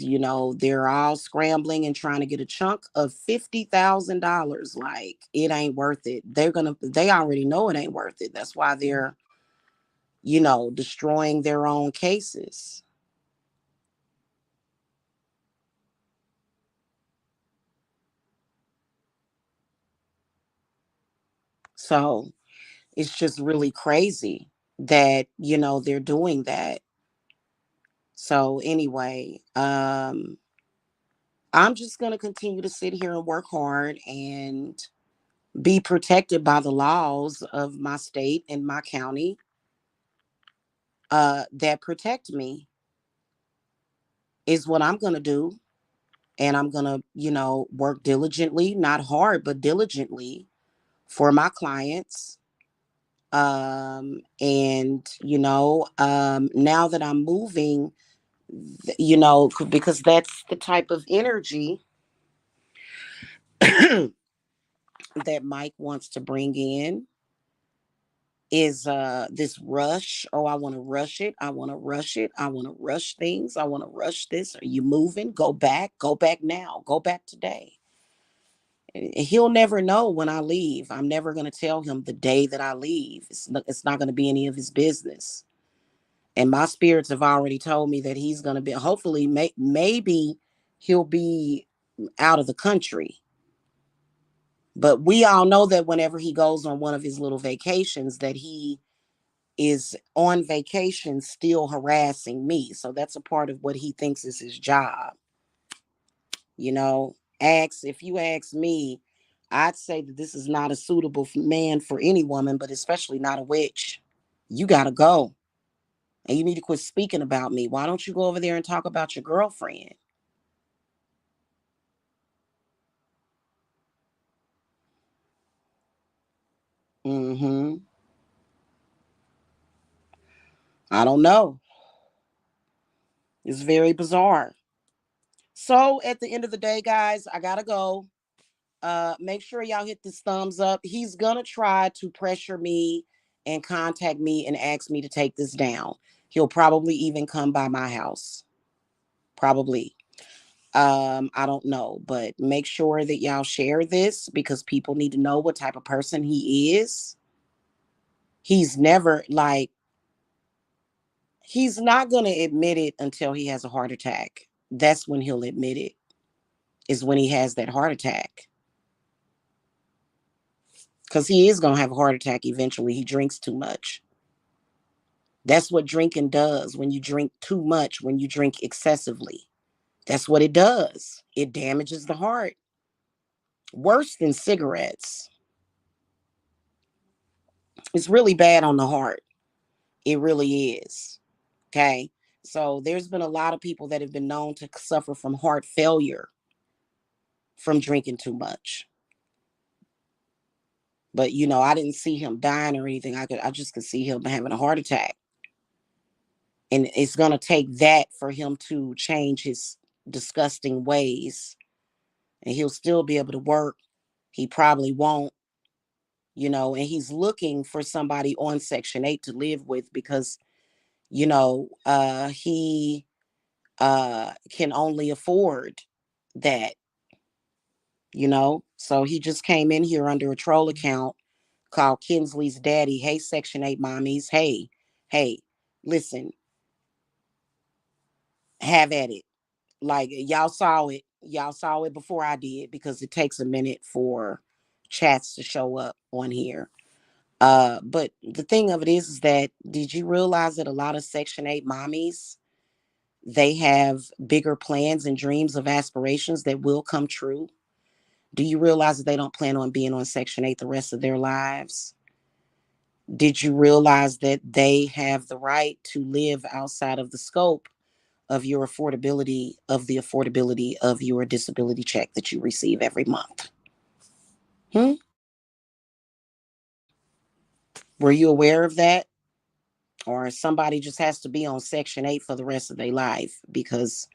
they're all scrambling and trying to get a chunk of $50,000. Like, it ain't worth it. They already know it ain't worth it. That's why they're, destroying their own cases. So it's just really crazy that, they're doing that. So anyway, I'm just going to continue to sit here and work hard and be protected by the laws of my state and my county that protect me is what I'm going to do. And I'm going to, work diligently, not hard, but diligently for my clients. And, now that I'm moving, because that's the type of energy that Mike wants to bring in is this rush. Oh, I want to rush it. I want to rush it. I want to rush things. I want to rush this. Are you moving? Go back now. Go back today. He'll never know when I leave. I'm never going to tell him the day that I leave. It's not going to be any of his business. And my spirits have already told me that he's going to be, hopefully, maybe he'll be out of the country. But we all know that whenever he goes on one of his little vacations, that he is on vacation still harassing me. So that's a part of what he thinks is his job. If you ask me, I'd say that this is not a suitable man for any woman, but especially not a witch. You got to go. And you need to quit speaking about me. Why don't you go over there and talk about your girlfriend? Mm-hmm. I don't know. It's very bizarre. So at the end of the day, guys, I gotta go. Make sure y'all hit this thumbs up. He's gonna try to pressure me and contact me and ask me to take this down. He'll probably even come by my house. Probably. I don't know, but make sure that y'all share this because people need to know what type of person he is. He's never like he's not gonna admit it until he has a heart attack. That's when he'll admit it. Is when he has that heart attack. Because he is gonna have a heart attack eventually. He drinks too much. That's what drinking does when you drink too much, when you drink excessively. That's what it does. It damages the heart. Worse than cigarettes. It's really bad on the heart. It really is. Okay. So there's been a lot of people that have been known to suffer from heart failure from drinking too much. But I didn't see him dying or anything. I just could see him having a heart attack. And it's gonna take that for him to change his disgusting ways. And he'll still be able to work. He probably won't, and he's looking for somebody on Section 8 to live with because, he can only afford that, So he just came in here under a troll account called Kinsley's Daddy. Hey, Section 8 mommies. Hey, listen, have at it. Like y'all saw it. Y'all saw it before I did because it takes a minute for chats to show up on here. But the thing of it is that did you realize that a lot of Section 8 mommies, they have bigger plans and dreams of aspirations that will come true? Do you realize that they don't plan on being on Section 8 the rest of their lives? Did you realize that they have the right to live outside of the scope of your affordability of your disability check that you receive every month? Hmm? Were you aware of that? Or somebody just has to be on Section 8 for the rest of their life because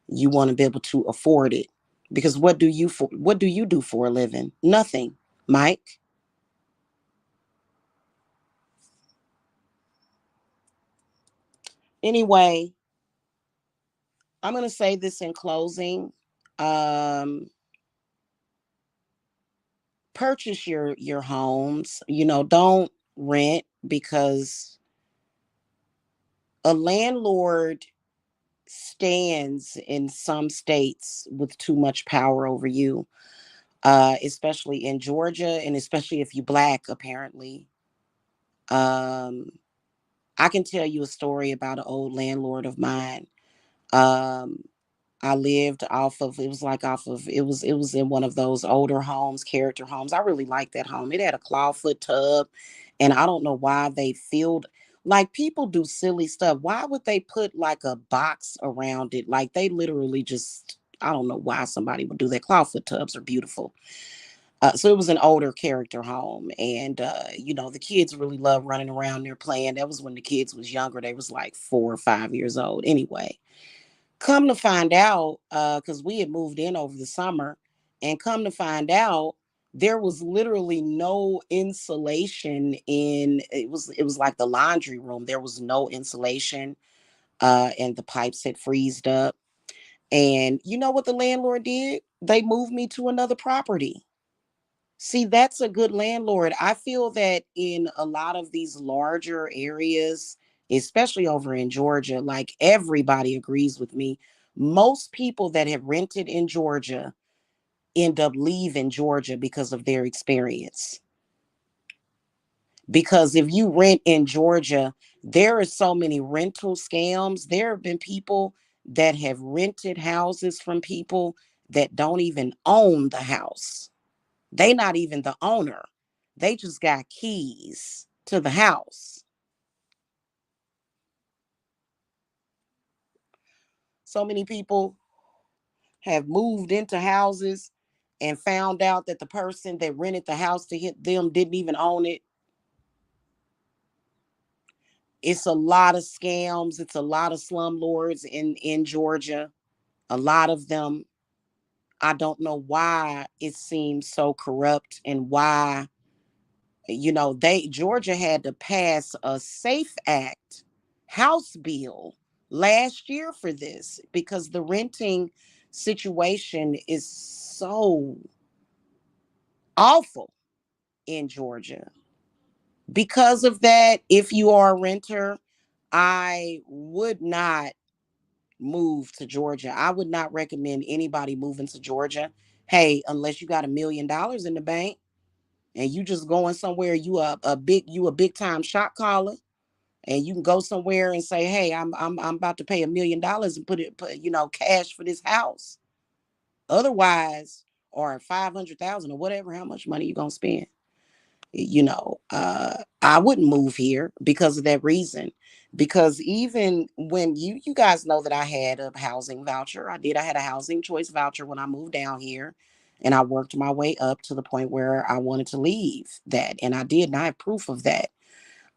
you want to be able to afford it? Because what do you do for a living? Nothing, Mike. Anyway, I'm going to say this in closing. Um, purchase your homes. Don't rent because a landlord stands in some states with too much power over you, especially in Georgia, and especially if you black, apparently. Um, I can tell you a story about an old landlord of mine. Um, I lived off of it was like off of it was in one of those older homes, character homes. I really liked that home. It had a clawfoot tub, and I don't know why they filled like people do silly stuff. Why would they put like a box around it? Like they literally just I don't know why somebody would do that. Clawfoot tubs are beautiful. So it was an older character home, and the kids really love running around there playing. That was when the kids was younger. They was like 4 or 5 years old. Anyway, come to find out, because we had moved in over the summer, and come to find out, there was literally no insulation in it was like the laundry room. There was no insulation, and the pipes had freezed up. And you know what the landlord did? They moved me to another property. See, that's a good landlord. I feel that in a lot of these larger areas, especially over in Georgia, like everybody agrees with me. Most people that have rented in Georgia end up leaving Georgia because of their experience. Because if you rent in Georgia, there are so many rental scams. There have been people that have rented houses from people that don't even own the house. They not even the owner. They just got keys to the house. So many people have moved into houses and found out that the person that rented the house to hit them didn't even own it. It's a lot of scams. It's a lot of slumlords in Georgia. A lot of them. I don't know why it seems so corrupt, and why they Georgia had to pass a safe act house bill last year for this, because the renting situation is so awful in Georgia. Because of that, if you are a renter, I would not move to Georgia. I would not recommend anybody moving to Georgia. Hey, unless you got $1 million in the bank and you just going somewhere, you a big time shot caller, and you can go somewhere and say, hey, I'm about to pay $1 million and put cash for this house. Otherwise, or 500,000 or whatever, how much money you gonna spend? I wouldn't move here because of that reason. Because even when you guys know that I had a housing voucher, I had a housing choice voucher when I moved down here, and I worked my way up to the point where I wanted to leave that, and I did, and I have proof of that.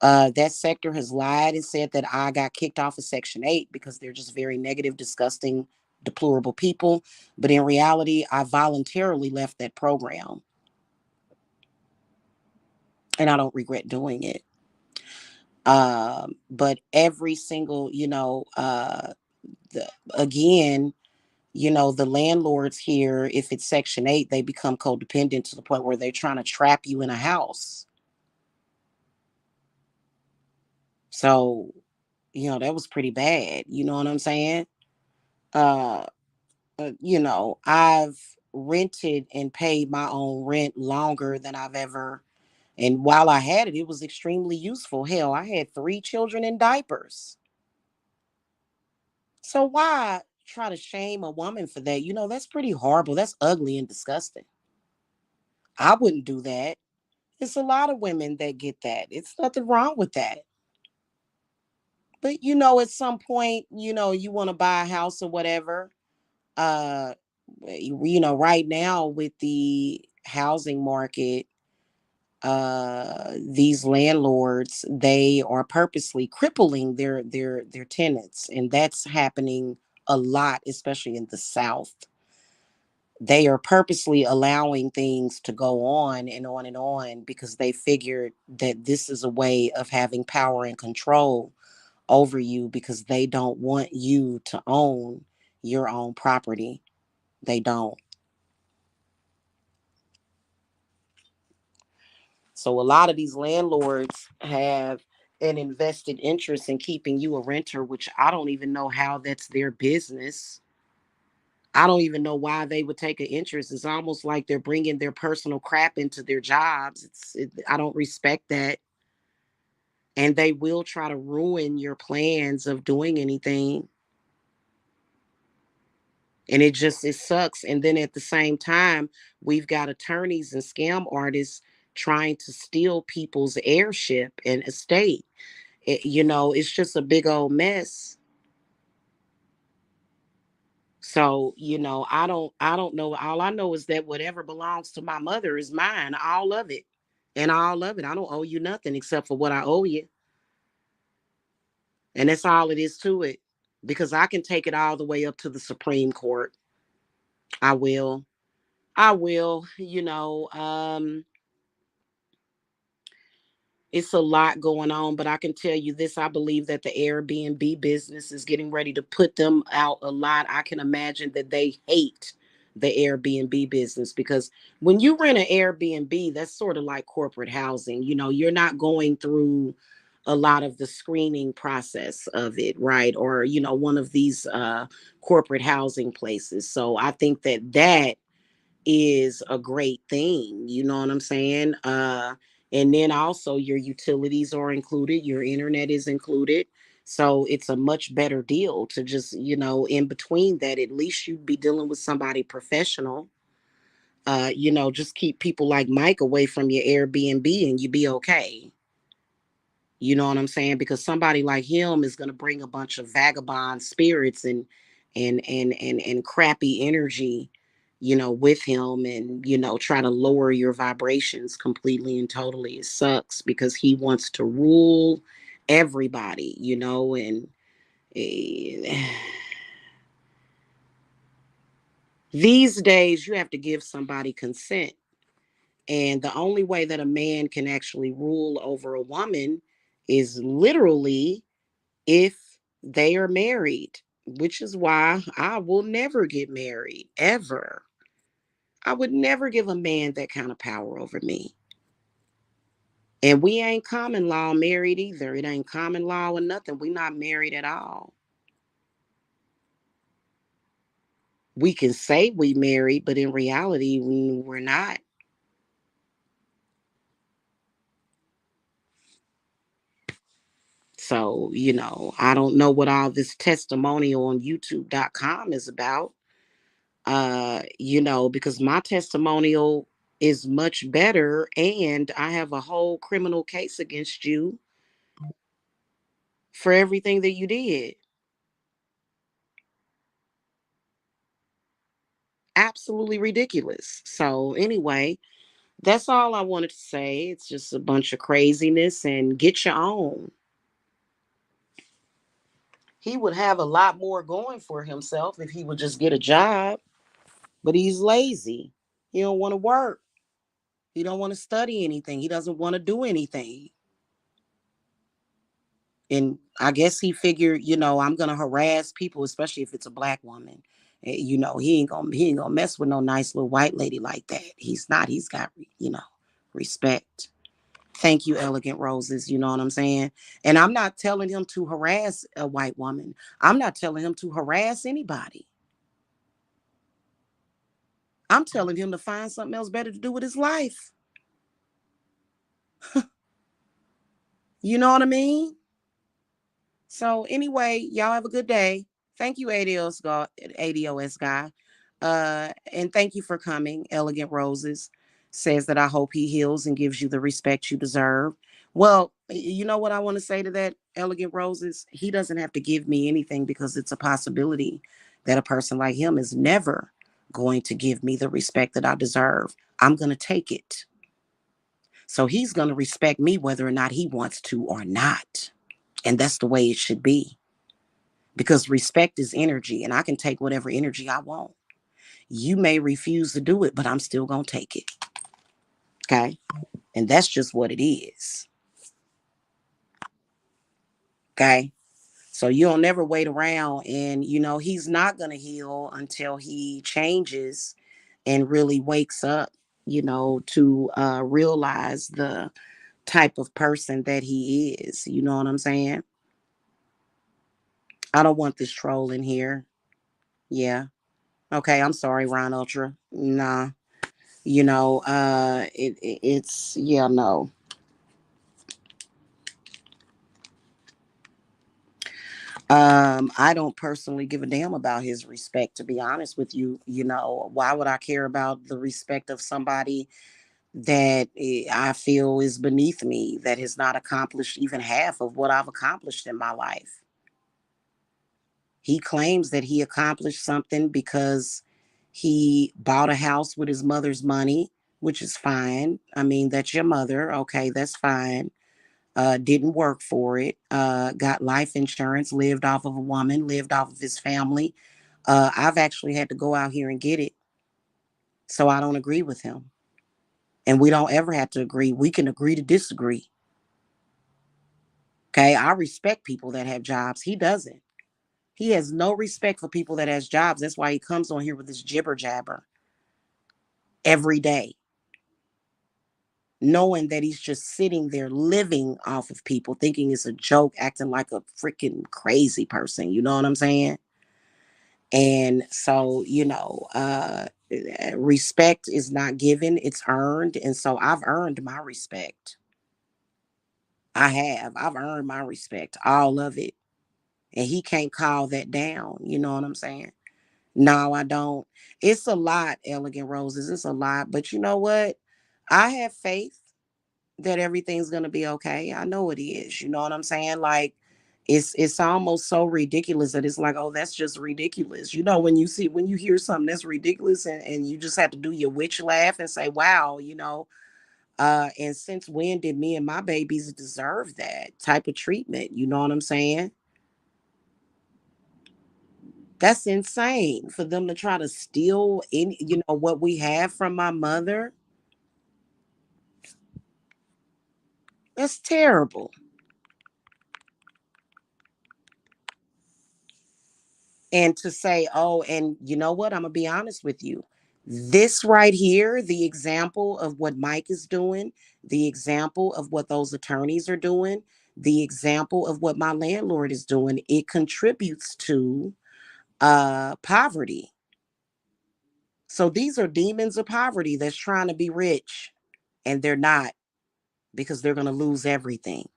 That sector has lied and said that I got kicked off of Section 8 because they're just very negative, disgusting, deplorable people. But in reality, I voluntarily left that program, and I don't regret doing it. But every single, the, again, the landlords here, if it's Section 8, they become codependent to the point where they're trying to trap you in a house. So, that was pretty bad. You know what I'm saying? Uh, I've rented and paid my own rent longer than I've ever. And while I had it, it was extremely useful. Hell, I had 3 children in diapers. So why try to shame a woman for that? That's pretty horrible. That's ugly and disgusting. I wouldn't do that. It's a lot of women that get that. It's nothing wrong with that. But at some point, you want to buy a house or whatever. Uh, right now with the housing market, these landlords, they are purposely crippling their tenants, and that's happening a lot, especially in the South. They are purposely allowing things to go on and on and on because they figured that this is a way of having power and control over you, because they don't want you to own your own property. They don't. So a lot of these landlords have an invested interest in keeping you a renter, which I don't even know how that's their business. I don't even know why they would take an interest. It's almost like they're bringing their personal crap into their jobs. I don't respect that. And they will try to ruin your plans of doing anything. And it sucks. And then at the same time, we've got attorneys and scam artists trying to steal people's airship and estate. It's just a big old mess. So, I don't know. All I know is that whatever belongs to my mother is mine, all of it. And all of it. I don't owe you nothing except for what I owe you. And that's all it is to it. Because I can take it all the way up to the Supreme Court. I will. I will, it's a lot going on, but I can tell you this. I believe that the Airbnb business is getting ready to put them out a lot. I can imagine that they hate the Airbnb business because when you rent an Airbnb, that's sort of like corporate housing. You're not going through a lot of the screening process of it, right? Or, one of these corporate housing places. So I think that is a great thing. You know what I'm saying? And then also your utilities are included, your internet is included. So it's a much better deal to just, in between that, at least you'd be dealing with somebody professional. Just keep people like Mike away from your Airbnb and you be okay. You know what I'm saying? Because somebody like him is going to bring a bunch of vagabond spirits and crappy energy, with him, and try to lower your vibrations completely and totally. It sucks because he wants to rule everybody, and eh, these days you have to give somebody consent. And the only way that a man can actually rule over a woman is literally if they are married, which is why I will never get married, ever. I would never give a man that kind of power over me. And we ain't common law married either. It ain't common law or nothing. We not married at all. We can say we married, but in reality, we're not. So, I don't know what all this testimonial on youtube.com is about. Because my testimonial is much better and I have a whole criminal case against you for everything that you did. Absolutely ridiculous. So, anyway, that's all I wanted to say. It's just a bunch of craziness and get your own. He would have a lot more going for himself if he would just get a job, but he's lazy. He don't want to work. He don't want to study anything. He doesn't want to do anything. And I guess he figured, I'm gonna harass people, especially if it's a black woman. He ain't gonna mess with no nice little white lady like that. He's not. He's got, respect. Thank you, Elegant Roses. You know what I'm saying? And I'm not telling him to harass a white woman. I'm not telling him to harass anybody. I'm telling him to find something else better to do with his life. You know what I mean? So anyway, y'all have a good day. Thank you, ADOS guy. And thank you for coming. Elegant Roses says that I hope he heals and gives you the respect you deserve. Well, you know what I want to say to that, Elegant Roses? He doesn't have to give me anything because it's a possibility that a person like him is never going to give me the respect that I deserve. I'm going to take it. So he's going to respect me whether or not he wants to or not. And that's the way it should be because respect is energy and I can take whatever energy I want. You may refuse to do it, but I'm still going to take it. Okay. And that's just what it is. Okay. So you don't never wait around and, he's not going to heal until he changes and really wakes up, to realize the type of person that he is. You know what I'm saying? I don't want this troll in here. Yeah. Okay. I'm sorry, Ron Ultra. Nah. It's, yeah, no. I don't personally give a damn about his respect, to be honest with you. Why would I care about the respect of somebody that I feel is beneath me, that has not accomplished even half of what I've accomplished in my life? He claims that he accomplished something because he bought a house with his mother's money, which is fine. I mean, that's your mother. Okay, that's fine. Didn't work for it. Got life insurance, lived off of a woman, lived off of his family. I've actually had to go out here and get it. So I don't agree with him. And we don't ever have to agree. We can agree to disagree. Okay. I respect people that have jobs. He doesn't. He has no respect for people that has jobs. That's why he comes on here with this jibber jabber every day, knowing that he's just sitting there living off of people, thinking it's a joke, acting like a freaking crazy person. You know what I'm saying? And so, respect is not given, it's earned. And so I've earned my respect. I have. I've earned my respect, all of it. And he can't call that down. You know what I'm saying? No, I don't. It's a lot, Elegant Roses. It's a lot. But you know what? I have faith that everything's gonna be okay. I know it is. You know what I'm saying? Like it's almost so ridiculous that it's like, oh, that's just ridiculous. You know, when you hear something that's ridiculous and you just have to do your witch laugh and say, wow, and since when did me and my babies deserve that type of treatment? You know what I'm saying? That's insane for them to try to steal what we have from my mother. That's terrible. And to say, oh, and you know what? I'm going to be honest with you. This right here, the example of what Mike is doing, the example of what those attorneys are doing, the example of what my landlord is doing, it contributes to poverty. So these are demons of poverty that's trying to be rich, and they're not, because they're going to lose everything.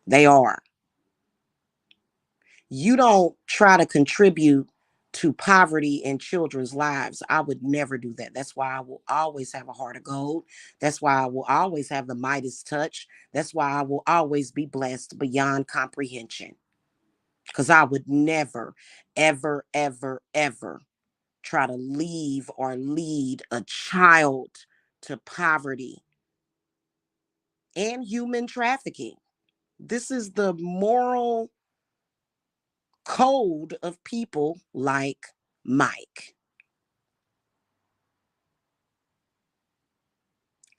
They are. You don't try to contribute to poverty in children's lives. I would never do that. That's why I will always have a heart of gold. That's why I will always have the Midas touch. That's why I will always be blessed beyond comprehension. Because I would never, ever, ever, ever try to leave or lead a child to poverty and human trafficking. This is the moral code of people like Mike.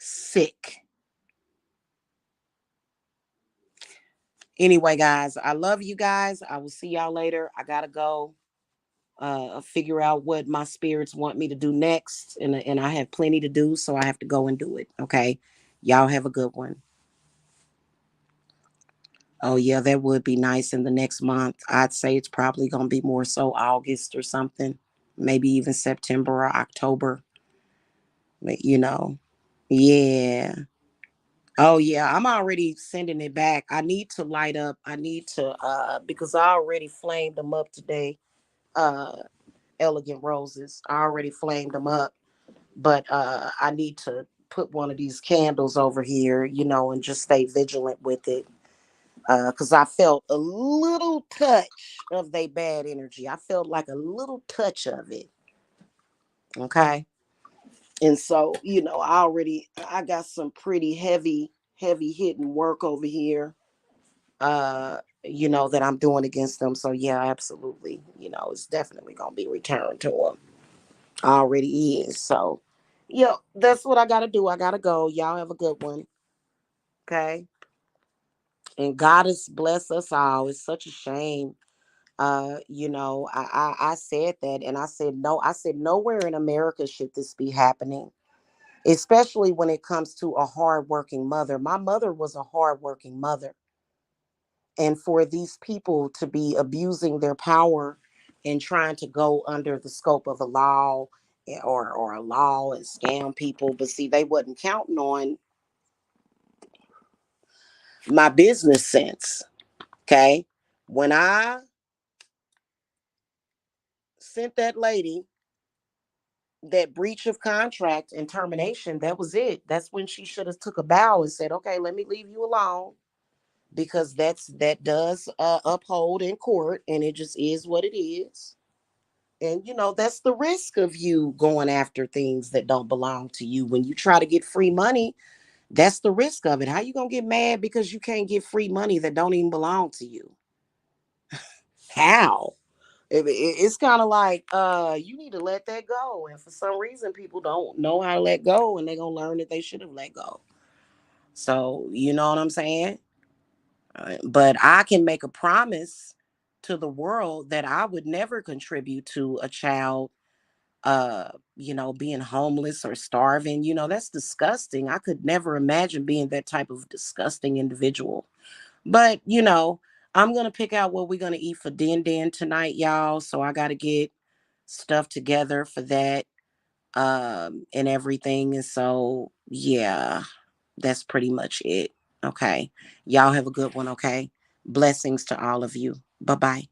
Sick. Anyway, guys, I love you guys. I will see y'all later. I gotta go figure out what my spirits want me to do next. And I have plenty to do, so I have to go and do it. Okay. Y'all have a good one. Oh yeah, that would be nice in the next month. I'd say it's probably gonna be more so August or something. Maybe even September or October. But yeah. Oh yeah, I'm already sending it back. I need to light up. I need to because I already flamed them up today. Uh Elegant Roses. I already flamed them up, but I need to put one of these candles over here, and just stay vigilant with it. Cuz I felt a little touch of they bad energy. I felt like a little touch of it. Okay? And so, I got some pretty heavy hitting work over here that I'm doing against them. So yeah, absolutely. It's definitely gonna be returned to them. Already is. So yeah, that's what I gotta do. I gotta go. Y'all have a good one. Okay. And God has blessed us all. It's such a shame. I said that and I said no, I said nowhere in America should this be happening. Especially when it comes to a hardworking mother. My mother was a hardworking mother. And for these people to be abusing their power and trying to go under the scope of a law or a law and scam people, but see, they wasn't counting on my business sense. Okay. When I sent that lady that breach of contract and termination, that was it. That's when she should have took a bow and said, okay, let me leave you alone. because that does uphold in court, and it just is what it is. And that's the risk of you going after things that don't belong to you. When you try to get free money, that's the risk of it. How you gonna get mad because you can't get free money that don't even belong to you? How? It's kind of like you need to let that go, and for some reason people don't know how to let go, and they're gonna learn that they should have let go. So you know what I'm saying? But I can make a promise to the world that I would never contribute to a child being homeless or starving. That's disgusting. I could never imagine being that type of disgusting individual. But I'm gonna pick out what we're gonna eat for din tonight, y'all. So I gotta get stuff together for that, and everything. And so yeah, that's pretty much it. Okay. Y'all have a good one, okay? Blessings to all of you. Bye-bye.